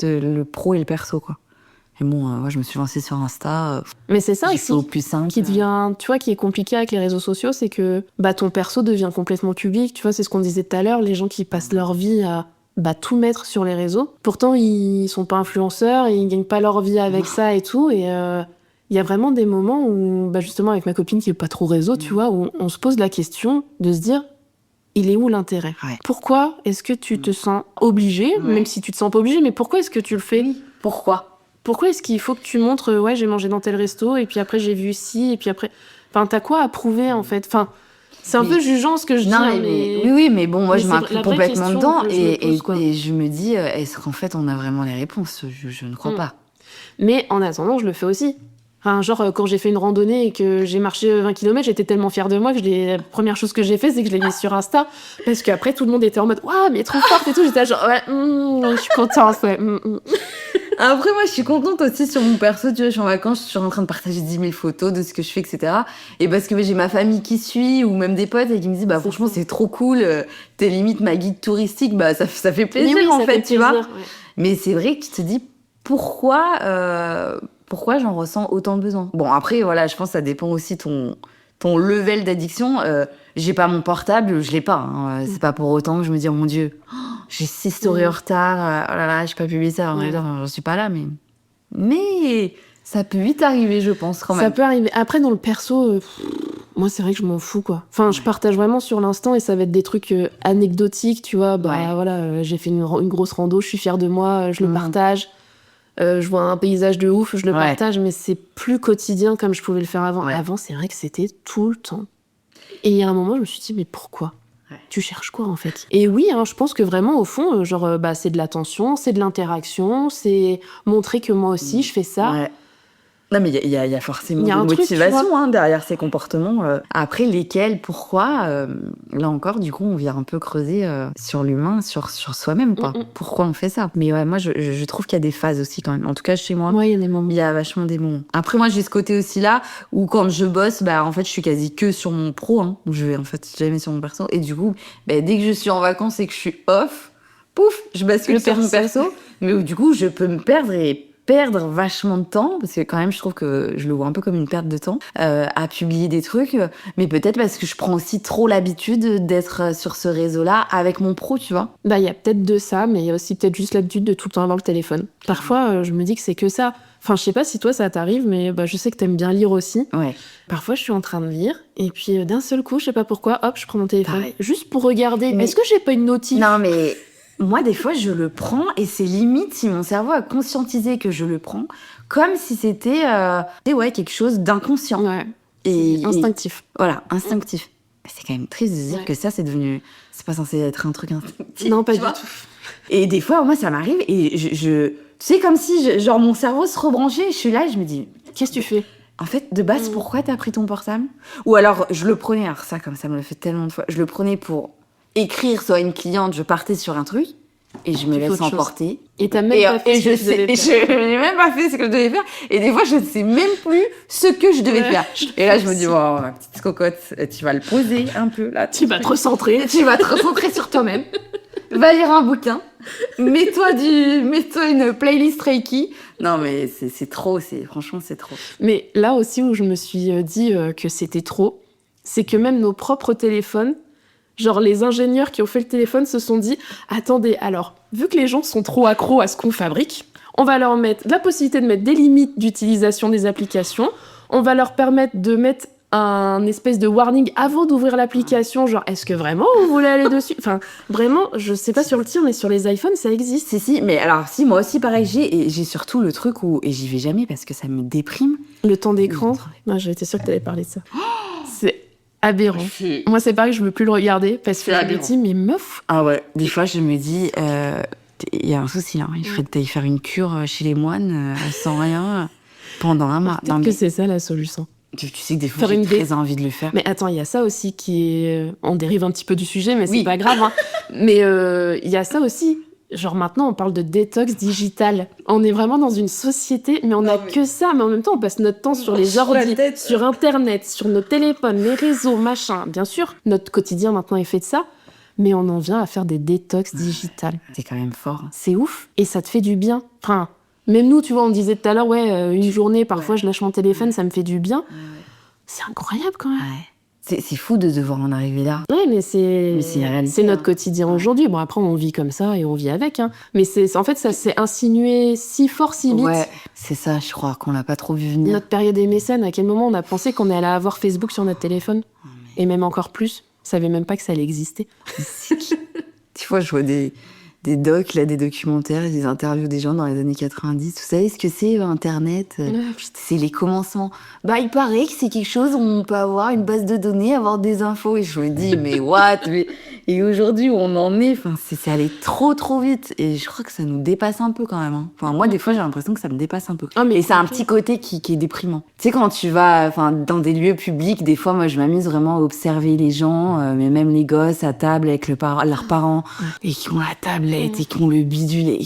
le pro et le perso, quoi. Et bon, je me suis lancée sur Insta. Mais c'est ça aussi, au plus simple. Qui devient, tu vois, qui est compliqué avec les réseaux sociaux, c'est que ton perso devient complètement public. Tu vois, c'est ce qu'on disait tout à l'heure, les gens qui passent leur vie à tout mettre sur les réseaux. Pourtant, ils sont pas influenceurs, ils gagnent pas leur vie avec ça et tout, et... il y a vraiment des moments où, justement, avec ma copine qui est pas trop réseau, tu vois, où on se pose la question de se dire, il est où l'intérêt ? Pourquoi est-ce que tu te sens obligé, même si tu te sens pas obligé, mais pourquoi est-ce que tu le fais ? Pourquoi est-ce qu'il faut que tu montres, j'ai mangé dans tel resto, et puis après j'ai vu ci, et puis après... Enfin, t'as quoi à prouver, en fait ? Enfin, c'est un peu jugeant ce que je dis. Oui, mais bon, moi, je m'inclus complètement dedans, et je me dis, est-ce qu'en fait, on a vraiment les réponses ? Je ne crois pas. Mais en attendant, je le fais aussi. Enfin, genre, quand j'ai fait une randonnée et que j'ai marché 20 km, j'étais tellement fière de moi que la première chose que j'ai fait, c'est que je l'ai mise sur Insta. Parce qu'après, tout le monde était en mode « Waouh, mais trop forte !» et tout. J'étais genre « Ouais, je suis contente, ouais. » Après, moi, je suis contente aussi sur mon perso. Tu vois, je suis en vacances, je suis en train de partager 10 000 photos de ce que je fais, etc. Et parce que j'ai ma famille qui suit ou même des potes et qui me disent « franchement, c'est trop cool. T'es limite ma guide touristique. » Ça fait plaisir, en fait, tu vois. Ouais. Mais c'est vrai que tu te dis « Pourquoi j'en ressens autant de besoin ?» Bon, après, voilà, je pense que ça dépend aussi ton level d'addiction. J'ai pas mon portable, je l'ai pas. Hein. C'est pas pour autant que je me dis « Oh mon Dieu, j'ai 6 stories en retard. Oh là là, j'ai pas publié ça. » J'en suis pas là, mais ça peut vite arriver, je pense, quand même. Ça peut arriver. Après, dans le perso, moi, c'est vrai que je m'en fous, quoi. Enfin, je partage vraiment sur l'instant et ça va être des trucs anecdotiques, tu vois. Voilà, j'ai fait une grosse rando, je suis fière de moi, je le partage. Je vois un paysage de ouf, je le partage, mais c'est plus quotidien comme je pouvais le faire avant. Avant, c'est vrai que c'était tout le temps. Et il y a un moment, je me suis dit, mais pourquoi ? Tu cherches quoi, en fait ? Et oui, je pense que vraiment, au fond, c'est de l'attention, c'est de l'interaction, c'est montrer que moi aussi, je fais ça. Ouais. Non, mais il y a forcément une motivation derrière ces comportements. Après, lesquels, pourquoi là encore, du coup, on vient un peu creuser sur l'humain, sur soi-même, quoi. Pourquoi on fait ça ? Mais ouais, moi, je trouve qu'il y a des phases aussi, quand même. En tout cas, chez moi, il y a des moments. Il y a vachement des moments. Après, moi, j'ai ce côté aussi-là, où quand je bosse, en fait, je suis quasi que sur mon pro, où je vais, en fait, jamais sur mon perso. Et du coup, dès que je suis en vacances et que je suis off, pouf, je bascule sur mon perso. Mais où, du coup, je peux me perdre vachement de temps, parce que quand même je trouve que je le vois un peu comme une perte de temps, à publier des trucs, mais peut-être parce que je prends aussi trop l'habitude d'être sur ce réseau-là avec mon pro, tu vois. Il y a peut-être de ça, mais il y a aussi peut-être juste l'habitude de tout le temps avoir le téléphone. Parfois, je me dis que c'est que ça. Enfin, je sais pas si toi ça t'arrive, mais je sais que t'aimes bien lire aussi. Ouais. Parfois, je suis en train de lire, et puis d'un seul coup, je sais pas pourquoi, hop, je prends mon téléphone, juste pour regarder. Mais... Est-ce que j'ai pas une notif ? Non, mais... Moi, des fois, je le prends et c'est limite si mon cerveau a conscientisé que je le prends, comme si c'était quelque chose d'inconscient. Ouais. Et instinctif. Voilà, instinctif. C'est quand même triste de se dire que ça, c'est devenu... C'est pas censé être un truc instinctif. Non, pas du tout. Et des fois, moi, ça m'arrive et je... Tu sais, comme si, mon cerveau se rebranchait et je suis là et je me dis... Qu'est-ce que tu fais ? En fait, de base, pourquoi t'as pris ton portable ? Ou alors, je le prenais, alors ça, comme ça me le fait tellement de fois, je le prenais pour... écrire soit une cliente, je partais sur un truc et je me laisse emporter. Et t'as même pas fait ce que je devais faire. Je n'ai même pas fait ce que je devais faire. Et des fois, je ne sais même plus ce que je devais faire. Et là, je me dis, ma petite cocotte, tu vas le poser un peu là. Tu vas te recentrer. Tu vas te recentrer sur toi-même. Va lire un bouquin. Mets-toi une playlist Reiki. Non, mais c'est trop. Franchement, c'est trop. Mais là aussi où je me suis dit que c'était trop, c'est que même nos propres téléphones, genre, les ingénieurs qui ont fait le téléphone se sont dit « Attendez, alors, vu que les gens sont trop accros à ce qu'on fabrique, on va leur mettre la possibilité de mettre des limites d'utilisation des applications, on va leur permettre de mettre un espèce de warning avant d'ouvrir l'application, genre, est-ce que vraiment vous voulez aller dessus ?» Enfin, vraiment, je sais pas sur le tien, mais sur les iPhones, ça existe. Si, mais alors, si, moi aussi, pareil, j'ai surtout le truc où... Et j'y vais jamais parce que ça me déprime. Le temps d'écran. J'étais sûre que t'allais parler de ça. C'est... aberrant. Moi, c'est pareil, je veux plus le regarder parce que je me dis, mais meuf. Ah ouais, des fois, je me dis, il y a un souci là. Il faudrait d'aller faire une cure chez les moines sans rien pendant un mois. Peut-être que c'est ça la solution. Tu sais que des fois, j'ai très envie de le faire. Mais attends, il y a ça aussi qui est... On dérive un petit peu du sujet, mais c'est pas grave. Hein. Mais il y a ça aussi. Genre maintenant, on parle de détox digital. On est vraiment dans une société, mais on n'a que ça. Mais en même temps, on passe notre temps sur les ordi, sur Internet, sur nos téléphones, les réseaux, machin. Bien sûr, notre quotidien maintenant est fait de ça. Mais on en vient à faire des détox digitales. C'est quand même fort. C'est ouf. Et ça te fait du bien. Enfin, même nous, tu vois, on disait tout à l'heure, une journée, parfois, je lâche mon téléphone, ça me fait du bien. C'est incroyable quand même. Ouais. C'est fou de devoir en arriver là. Ouais, mais c'est notre quotidien aujourd'hui. Bon, après, on vit comme ça et on vit avec. Hein. Mais en fait, ça s'est insinué si fort, si vite. Ouais, c'est ça, je crois qu'on l'a pas trop vu venir. Notre période MSN, à quel moment on a pensé qu'on allait avoir Facebook sur notre téléphone ? Et même encore plus. On savait même pas que ça allait exister. Des fois, je vois des docs, là, des documentaires, des interviews des gens dans les années 90. Vous savez ce que c'est, Internet ? C'est les commencements. Il paraît que c'est quelque chose où on peut avoir une base de données, avoir des infos. Et je me dis, mais what ? Et aujourd'hui, où on en est, c'est allé trop, trop vite. Et je crois que ça nous dépasse un peu quand même. Hein. Moi, des fois, j'ai l'impression que ça me dépasse un peu. Et c'est un petit côté qui est déprimant. Tu sais, quand tu vas dans des lieux publics, des fois, moi, je m'amuse vraiment à observer les gens, mais même les gosses à table avec leurs parents, et qui ont la tablette, et qui ont le bidule.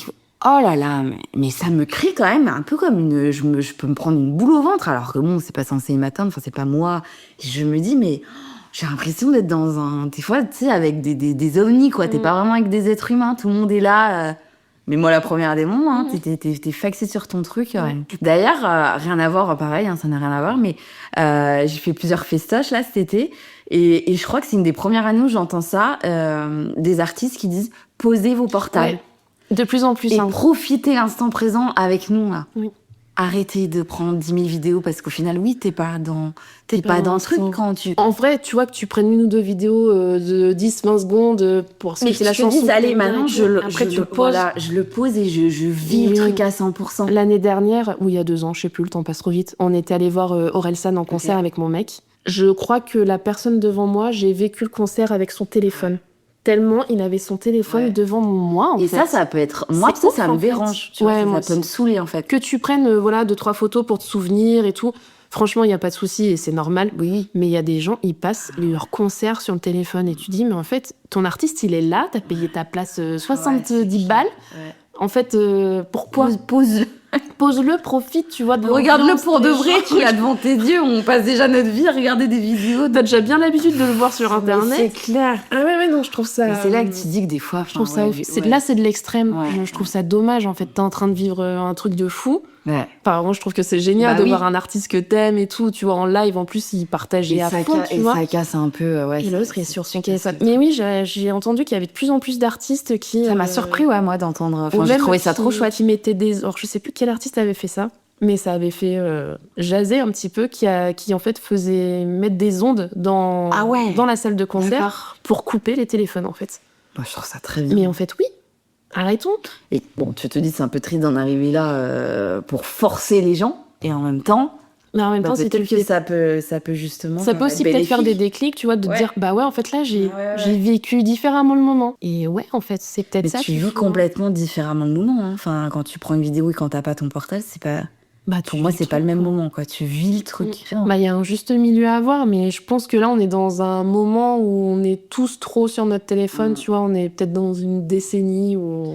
Oh là là, mais ça me crée quand même un peu comme je peux me prendre une boule au ventre, alors que bon, c'est pas censé m'atteindre, c'est pas moi. Et je me dis, mais j'ai l'impression d'être des fois, tu sais, avec des ovnis, quoi. T'es pas vraiment avec des êtres humains, tout le monde est là. Mais moi, la première des moments, hein, t'es faxé sur ton truc. Ouais. D'ailleurs, rien à voir, pareil, hein, ça n'a rien à voir, mais j'ai fait plusieurs festoches, là, cet été, et je crois que c'est une des premières années où j'entends ça, des artistes qui disent « Posez vos portables ». Ouais. De plus en plus. Et profitez l'instant présent avec nous, là. Oui. Arrêtez de prendre 10 000 vidéos parce qu'au final, oui, t'es pas dans le truc quand tu... En vrai, tu vois que tu prennes une ou deux vidéos de 10-20 secondes pour ce que c'est la chanson. Mais allez, maintenant, je le pose et je vis le truc à 100%. L'année dernière, ou il y a 2 ans, je sais plus, le temps passe trop vite, on était allé voir Orelsan en concert avec mon mec. Je crois que la personne devant moi, j'ai vécu le concert avec son téléphone. Tellement il avait son téléphone devant moi, en fait. Et ça peut être... Moi, ça me dérange. Tu vois, ça peut me saouler, en fait. Que tu prennes 2-3 photos pour te souvenir et tout. Franchement, il n'y a pas de souci et c'est normal. Oui. Mais il y a des gens, ils passent leur concert sur le téléphone et tu dis, mais en fait, ton artiste, il est là, t'as payé ta place 70 balles. Ouais. En fait, pourquoi ? Pose-le, profite, tu vois. Regarde-le pour de vrai, tu l'as devant tes yeux. On passe déjà notre vie à regarder des vidéos. T'as déjà bien l'habitude de le voir sur Internet. C'est clair. Ah ouais, non, je trouve ça... Mais c'est là que tu dis que des fois... Je trouve ça... Là, c'est de l'extrême. Ouais. Je trouve ça dommage, en fait. T'es en train de vivre un truc de fou. Ouais. Enfin, moi, je trouve que c'est génial de voir un artiste que t'aimes et tout, tu vois, en live. En plus, il partageait à fond, tu vois. Et ça casse un peu, Et l'autre est sur son téléphone. Mais oui, j'ai entendu qu'il y avait de plus en plus d'artistes qui... Ça m'a surpris, moi, d'entendre. Enfin, j'ai trouvé ça trop chouette. Qui mettaient des... Alors, je sais plus quel artiste avait fait ça, mais ça avait fait jaser un petit peu, qui en fait faisait mettre des ondes dans la salle de concert pour couper les téléphones, en fait. Moi, je trouve ça très bien. Mais en fait, oui. Arrêtons. Et bon, tu te dis, c'est un peu triste d'en arriver là pour forcer les gens, et en même temps... Mais en même temps, peut-être que ça peut justement... Ça peut aussi peut-être faire des déclics, tu vois, de te dire, en fait, là, j'ai vécu différemment le moment. Et en fait, c'est peut-être mais ça. Tu vis complètement différemment le moment. Hein. Enfin, quand tu prends une vidéo et quand t'as pas ton portable, c'est pas... pour moi, c'est pas le même moment, quoi. Tu vis le truc. Il y a un juste milieu à avoir, mais je pense que là, on est dans un moment où on est tous trop sur notre téléphone, tu vois. On est peut-être dans une décennie où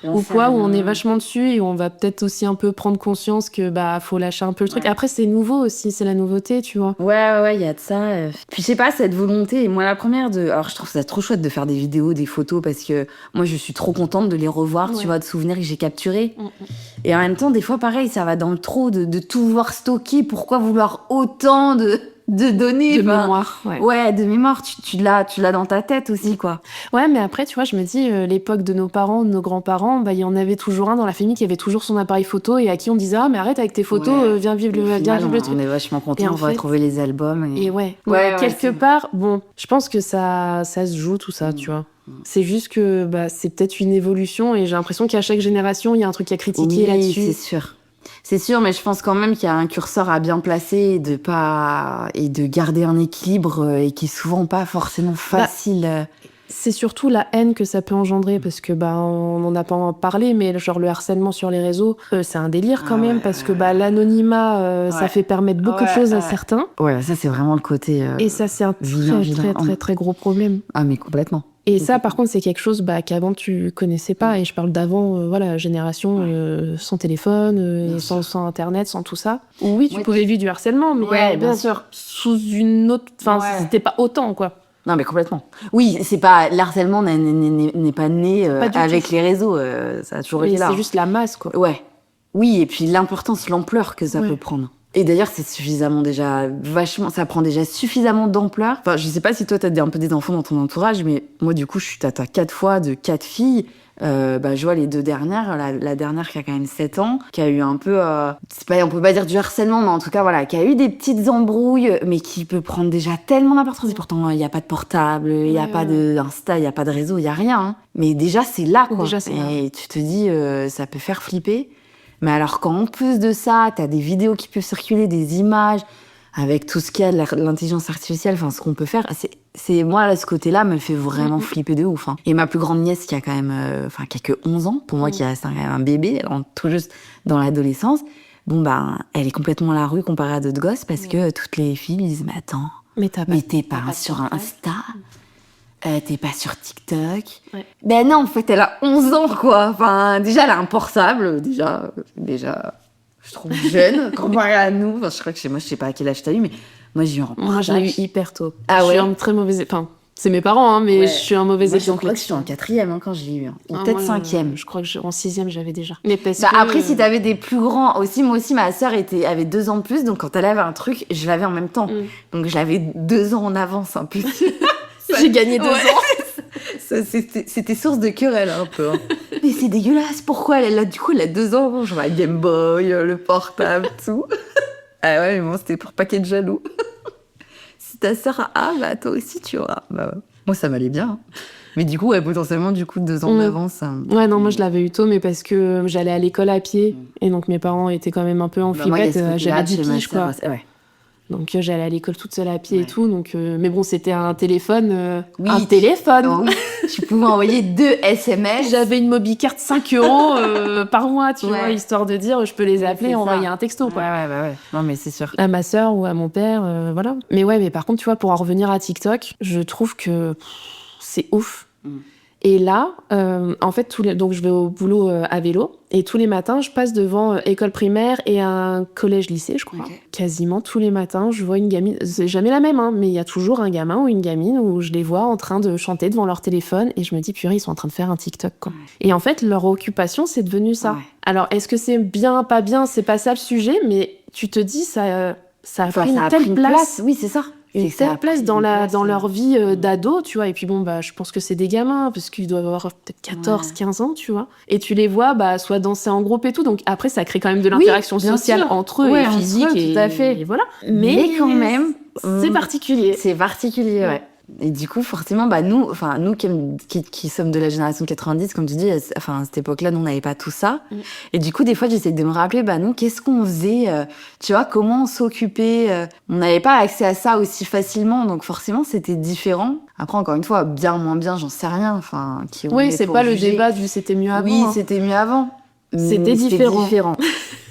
on est vachement dessus et on va peut-être aussi un peu prendre conscience que faut lâcher un peu le truc. Après, c'est nouveau aussi, c'est la nouveauté, tu vois. Ouais, il y a de ça. Puis je sais pas, cette volonté, et moi la première alors je trouve ça trop chouette de faire des vidéos, des photos, parce que moi je suis trop contente de les revoir, tu vois, de souvenirs que j'ai capturés. Et en même temps, des fois pareil, ça va dans le trop de tout vouloir stocker. Pourquoi vouloir autant de données, de mémoire, de mémoire, tu l'as dans ta tête aussi, quoi. Ouais, mais après, tu vois, je me dis, l'époque de nos parents, de nos grands-parents, il y en avait toujours un dans la famille qui avait toujours son appareil photo et à qui on disait, mais arrête avec tes photos, viens vivre le truc. On est vachement contents, on va retrouver les albums. Et quelque part, bon, je pense que ça se joue tout ça, tu vois. C'est juste que c'est peut-être une évolution et j'ai l'impression qu'à chaque génération, il y a un truc à critiquer là-dessus. C'est sûr. C'est sûr, mais je pense quand même qu'il y a un curseur à bien placer et de garder un équilibre et qui est souvent pas forcément facile. C'est surtout la haine que ça peut engendrer parce que on n'en a pas parlé, mais genre le harcèlement sur les réseaux, c'est un délire quand même parce que l'anonymat, ça fait permettre beaucoup de choses à certains. Ouais, ça c'est vraiment le côté. Et ça c'est un très très gros problème. Ah mais complètement. Et ça, par contre, c'est quelque chose qu'avant, tu connaissais pas. Et je parle d'avant, génération sans téléphone, sans Internet, sans tout ça. Oui, tu pouvais vivre du harcèlement, mais bien sûr. Sous une autre... Enfin, c'était pas autant, quoi. Non, mais complètement. Oui, c'est pas... L'harcèlement n'est pas né avec les réseaux. Ça a toujours été là. C'est juste la masse, quoi. Ouais. Oui, et puis l'importance, l'ampleur que ça peut prendre. Et d'ailleurs, c'est suffisamment déjà ça prend déjà suffisamment d'ampleur. Enfin, je sais pas si toi, t'as un peu des enfants dans ton entourage, mais moi, du coup, je suis tata 4 fois de 4 filles. Je vois les 2 dernières, la dernière qui a quand même 7 ans, qui a eu un peu, on peut pas dire du harcèlement, mais en tout cas, voilà, qui a eu des petites embrouilles, mais qui peut prendre déjà tellement d'importance. Et pourtant, il y a pas de portable, il y a pas d'Insta, il y a pas de réseau, il y a rien. Hein. Mais déjà, c'est là, quoi. Et tu te dis, ça peut faire flipper. Mais alors, quand en plus de ça, t'as des vidéos qui peuvent circuler, des images, avec tout ce qu'il y a de l'intelligence artificielle, enfin, ce qu'on peut faire, moi, là, ce côté-là me fait vraiment flipper de ouf. Hein. Et ma plus grande nièce, qui a quand même, qui a que 11 ans, pour moi, qui reste un bébé, elle rentre tout juste dans l'adolescence, elle est complètement à la rue comparée à d'autres gosses, parce que toutes les filles disent, mais attends, mais t'es pas sur Insta, t'es pas sur TikTok. Ouais. Ben non, en fait, elle a 11 ans, quoi. Enfin, déjà, elle a un portable, déjà, je trouve jeune, comparé à nous. Enfin, je crois que chez moi, je sais pas à quel âge t'as eu, mais moi, j'ai eu un portable. Moi, je l'ai eu hyper tôt. Ah ouais. Je suis un très mauvais... Enfin, c'est mes parents, hein, mais je suis un mauvais exemple. Je crois que je suis en 4e quand je l'ai eu. Ou peut-être 5e. Je crois que en 6e, j'avais déjà. Mais après, si t'avais des plus grands... Moi aussi, ma sœur avait 2 ans de plus, donc quand elle avait un truc, je l'avais en même temps. Donc, je l'avais 2 ans en avance, un peu. J'ai gagné 2 ans. C'était source de querelle, un peu. Hein. Mais c'est dégueulasse, pourquoi elle a 2 ans, genre la Game Boy, le portable, tout. Ah ouais, mais bon, c'était pour paquet de jaloux. Si ta sœur a, toi aussi tu auras. Moi, ça m'allait bien. Hein. Mais du coup, potentiellement, 2 ans d'avance. Ouais, non, moi, je l'avais eu tôt, mais parce que j'allais à l'école à pied. Et donc, mes parents étaient quand même un peu en flippette. J'avais 10 piges, quoi. Ouais. Donc j'allais à l'école toute seule à pied et tout, donc mais bon, c'était un téléphone. Un téléphone. Tu pouvais envoyer 2 SMS. J'avais une mobicarte 5 € par mois, tu vois, histoire de dire je peux les appeler et envoyer un texto, quoi. Ouais. Non, mais c'est sûr. À ma sœur ou à mon père, voilà. Mais par contre, tu vois, pour en revenir à TikTok, je trouve que c'est ouf. Et là, en fait, donc je vais au boulot à vélo, et tous les matins, je passe devant école primaire et un collège-lycée, je crois. Okay. Quasiment tous les matins, je vois une gamine, c'est jamais la même, hein, mais il y a toujours un gamin ou une gamine où je les vois en train de chanter devant leur téléphone, et je me dis, purée, ils sont en train de faire un TikTok, quoi. Et en fait, leur occupation, c'est devenu ça. Alors, est-ce que c'est bien, pas bien, c'est pas ça le sujet, mais tu te dis, ça a pris une telle place. Oui, c'est ça. Une telle place dans leur vie d'ado, tu vois. Et puis je pense que c'est des gamins, parce qu'ils doivent avoir peut-être 14, 15 ans, tu vois. Et tu les vois, soit danser en groupe et tout. Donc après, ça crée quand même de l'interaction sociale entre eux, et physique. Tout à fait. Et voilà. Mais quand même... C'est particulier. C'est particulier, ouais. Et du coup, forcément, nous qui sommes de la génération 90, comme tu dis, à cette époque-là, nous, on n'avait pas tout ça. Et du coup, des fois, j'essaie de me rappeler, nous, qu'est-ce qu'on faisait, tu vois, comment on s'occupait. On n'avait pas accès à ça aussi facilement, donc forcément, c'était différent. Après, encore une fois, bien, moins bien, j'en sais rien. Oui, c'est pas le débat du c'était mieux avant. Oui, c'était mieux avant. C'était différent.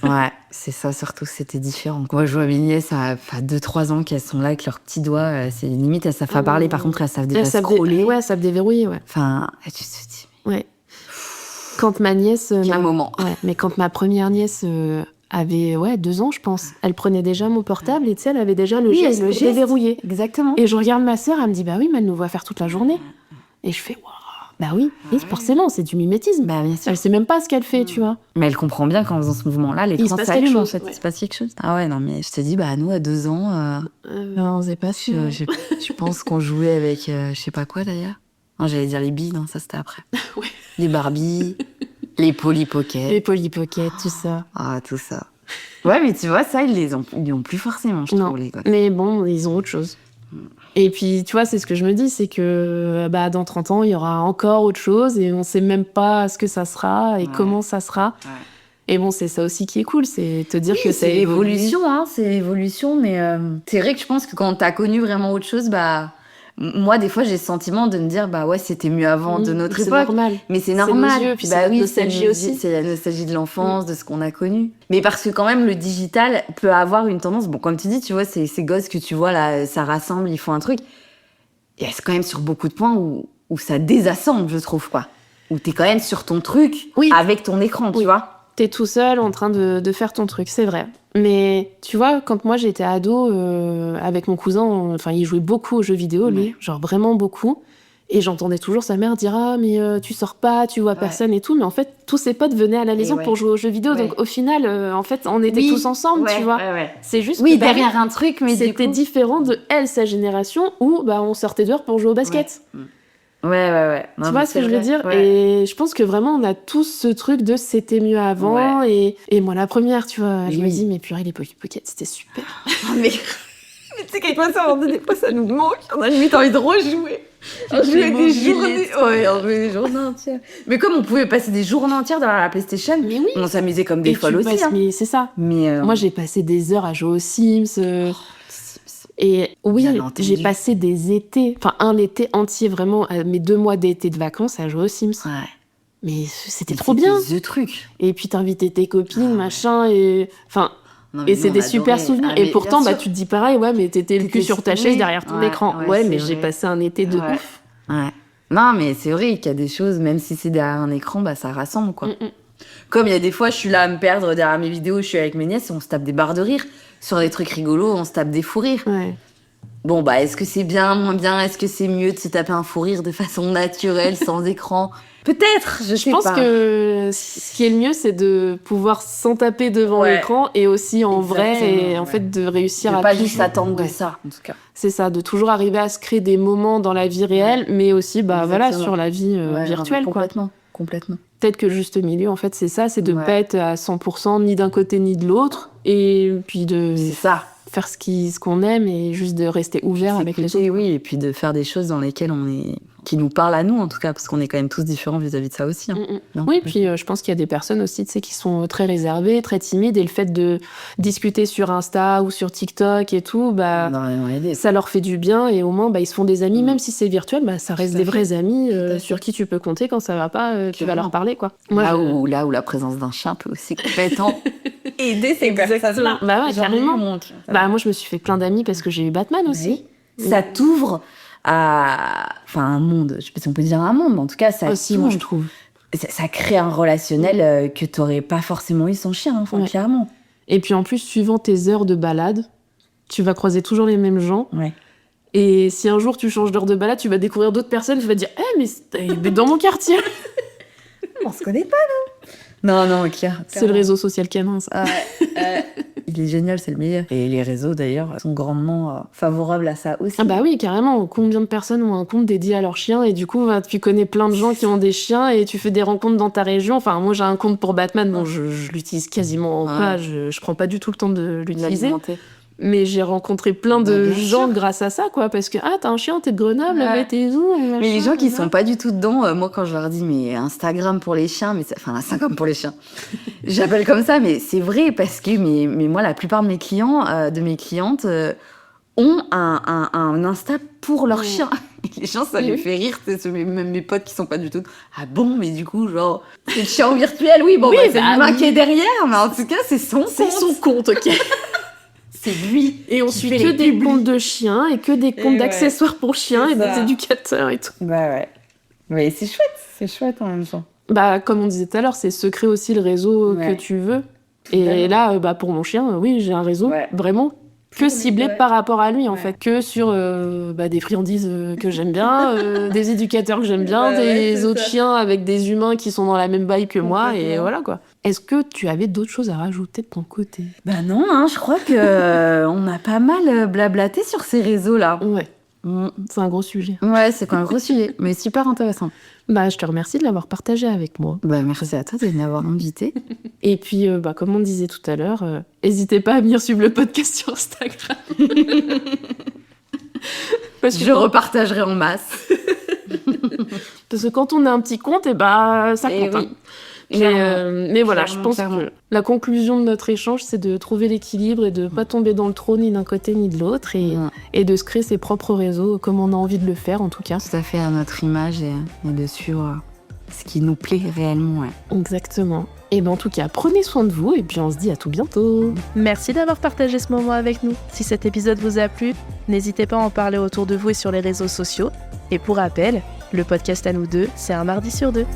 Ouais, c'est ça, surtout, c'était différent. Moi, je vois mes nièces à 2-3 ans qu'elles sont là avec leurs petits doigts. C'est limite, elles savent pas parler. Par contre, elles savent déjà scroller. Ouais, elles savent déverrouiller, ouais. Enfin, tu te dis... Ouais. Quand ma nièce... Quel moment. Ouais, mais quand ma première nièce avait 2 ans, je pense, elle prenait déjà mon portable et tu sais, elle avait déjà le geste pour déverrouiller. Exactement. Et je regarde ma sœur, elle me dit, oui, mais elle nous voit faire toute la journée. Et je fais, waouh. Oui, forcément, c'est du mimétisme. Bien sûr. Elle sait même pas ce qu'elle fait, tu vois. Mais elle comprend bien qu'en faisant ce mouvement-là, l'écran s'allume, en fait. Il se passe quelque chose. Ah ouais, non, mais je te dis, nous, à 2 ans... on faisait pas sûr. Je pense qu'on jouait avec, je sais pas quoi, d'ailleurs. Non, j'allais dire les billes, non, ça, c'était après. Ouais. Les Barbie, les Polly Pocket. Les Polly Pocket, tout ça. Ah, tout ça. Ouais, mais tu vois, ça, ils l'ont plus forcément, je trouve, les gosses. Mais bon, ils ont autre chose. Et puis, tu vois, c'est ce que je me dis, c'est que dans 30 ans, il y aura encore autre chose et on sait même pas ce que ça sera et comment ça sera. Ouais. Et bon, c'est ça aussi qui est cool, c'est te dire que c'est évolution, c'est l'évolution, mais c'est vrai que je pense que quand t'as connu vraiment autre chose, moi, des fois, j'ai le sentiment de me dire, c'était mieux avant de notre époque. C'est normal. Mais c'est normal. C'est nos yeux, puis c'est la nostalgie aussi. C'est la nostalgie de l'enfance, de ce qu'on a connu. Mais parce que quand même, le digital peut avoir une tendance, comme tu dis, tu vois, ces gosses que tu vois là, ça rassemble, ils font un truc. Et c'est quand même sur beaucoup de points où ça désassemble, je trouve, quoi. Où t'es quand même sur ton truc, avec ton écran, tu vois. T'es tout seul en train de faire ton truc, c'est vrai. Mais tu vois, quand moi j'étais ado, avec mon cousin, il jouait beaucoup aux jeux vidéo, lui, genre vraiment beaucoup. Et j'entendais toujours sa mère dire « Ah, mais tu sors pas, tu vois personne et tout. » Mais en fait, tous ses potes venaient à la maison pour jouer aux jeux vidéo. Donc au final, en fait, on était tous ensemble, tu vois. C'est juste que derrière un truc, mais c'était différent de elle, sa génération, où on sortait dehors pour jouer au basket. Ouais. Non, tu vois ce que je veux dire ? Et je pense que vraiment, on a tous ce truc de c'était mieux avant. Et moi, la première, tu vois, je me dis « Mais purée, les Pocket, c'était super. » Mais tu sais qu'avec moi, ça, des fois, ça nous manque. On a limite envie de rejouer. On jouait des journées. On jouait des journées entières. Mais comme on pouvait passer des journées entières derrière la PlayStation, on s'amusait comme des folles aussi. Mais c'est ça. Moi, j'ai passé des heures à jouer aux Sims. Et oui, j'ai passé des étés, enfin un été entier vraiment, mes 2 mois d'été de vacances à jouer aux Sims. Ouais. Mais c'était trop bien. C'était the truc. Et puis t'invitais tes copines, machin, et enfin. Non, et c'est des super souvenirs. Et pourtant, tu te dis pareil, mais t'étais le cul sur ta chaise derrière ton écran. Mais j'ai passé un été de ouf. Ouais. Non, mais c'est vrai qu'il y a des choses, même si c'est derrière un écran, ça rassemble, quoi. Comme il y a des fois, je suis là à me perdre derrière mes vidéos, je suis avec mes nièces et on se tape des barres de rire. Sur des trucs rigolos, on se tape des fous rires. Ouais. Bon, est-ce que c'est bien, moins bien ? Est-ce que c'est mieux de se taper un fou rire de façon naturelle, sans écran ? Peut-être, je sais pas. Je pense que ce qui est le mieux, c'est de pouvoir s'en taper devant l'écran et aussi en vrai, et en fait de réussir à pas juste attendre de ça, en tout cas. C'est ça, de toujours arriver à se créer des moments dans la vie réelle, mais aussi sur la vie virtuelle. Complètement. Peut-être que le juste milieu, en fait, c'est ça, c'est de ne pas être à 100% ni d'un côté ni de l'autre, et puis de faire ce qu'on aime et juste de rester ouvert avec les autres. Oui, et puis de faire des choses dans lesquelles qui nous parlent à nous, en tout cas, parce qu'on est quand même tous différents vis-à-vis de ça aussi. Oui, puis je pense qu'il y a des personnes aussi, tu sais, qui sont très réservées, très timides, et le fait de discuter sur Insta ou sur TikTok et tout, ça leur fait du bien, et au moins, ils se font des amis, même si c'est virtuel, ça reste des vrais amis sur qui tu peux compter quand ça va pas, tu vas leur parler, quoi. Là où la présence d'un chien peut aussi complètement aider ces personnes-là. Carrément. Moi, je me suis fait plein d'amis parce que j'ai eu Batman aussi. Ça t'ouvre à un monde, je sais pas si on peut dire un monde, mais en tout cas ça moi je trouve ça crée un relationnel que t'aurais pas forcément eu sans chien, clairement. Et puis en plus, suivant tes heures de balade, tu vas croiser toujours les mêmes gens. Et si un jour tu changes d'heure de balade, tu vas découvrir d'autres personnes, tu vas te dire mais dans mon quartier. On se connaît pas, non, clair. C'est le réseau social canin, ça. Il est génial, c'est le meilleur. Et les réseaux, d'ailleurs, sont grandement favorables à ça aussi. Ah oui, carrément. Combien de personnes ont un compte dédié à leurs chiens ? Et du coup, tu connais plein de gens qui ont des chiens et tu fais des rencontres dans ta région. Enfin, moi, j'ai un compte pour Batman. Bon, je l'utilise quasiment pas. Je prends pas du tout le temps de l'utiliser. Mais j'ai rencontré plein de gens grâce à ça, quoi. Parce que, t'as un chien, t'es de Grenoble, t'es où ? Mais les gens qui sont pas du tout dedans, moi, quand je leur dis, mais Instagram pour les chiens, Instagram pour les chiens. J'appelle comme ça, mais c'est vrai, parce que mais moi, la plupart de mes clients, de mes clientes, ont un Insta pour leurs chiens. Et les gens, ça les fait rire. Même mes potes qui sont pas du tout... Ah bon, mais du coup, genre, c'est le chien virtuel, c'est l'humain qui est derrière, mais en tout cas, c'est son compte. C'est son compte, ok. C'est lui. Et on suit que des comptes de chiens et que des comptes d'accessoires pour chiens et des éducateurs et tout. Mais c'est chouette en même temps. Comme on disait tout à l'heure, c'est se créer aussi le réseau que tu veux. Et là, pour mon chien, j'ai un réseau vraiment que ciblé par rapport à lui, en fait. Que sur des friandises que j'aime bien, des éducateurs que j'aime bien, des autres chiens avec des humains qui sont dans la même vibe que moi, et voilà, quoi. Est-ce que tu avais d'autres choses à rajouter de ton côté ? Non, je crois que on a pas mal blablaté sur ces réseaux-là. Ouais, c'est un gros sujet. Ouais, c'est un gros sujet, mais super intéressant. Je te remercie de l'avoir partagé avec moi. Merci à toi de m'avoir invité. Et puis, comme on disait tout à l'heure, n'hésitez pas à venir suivre le podcast sur Instagram. Parce que je repartagerai en masse. Parce que quand on a un petit compte, ça compte. Oui. Mais voilà, je pense que la conclusion de notre échange, c'est de trouver l'équilibre et de ne pas tomber dans le trou ni d'un côté ni de l'autre et de se créer ses propres réseaux comme on a envie de le faire, en tout cas. Tout à fait à notre image et de suivre ce qui nous plaît réellement. Ouais. Exactement. Et en tout cas, prenez soin de vous et puis on se dit à tout bientôt. Merci d'avoir partagé ce moment avec nous. Si cet épisode vous a plu, n'hésitez pas à en parler autour de vous et sur les réseaux sociaux. Et pour rappel, le podcast à nous deux, c'est un mardi sur 2.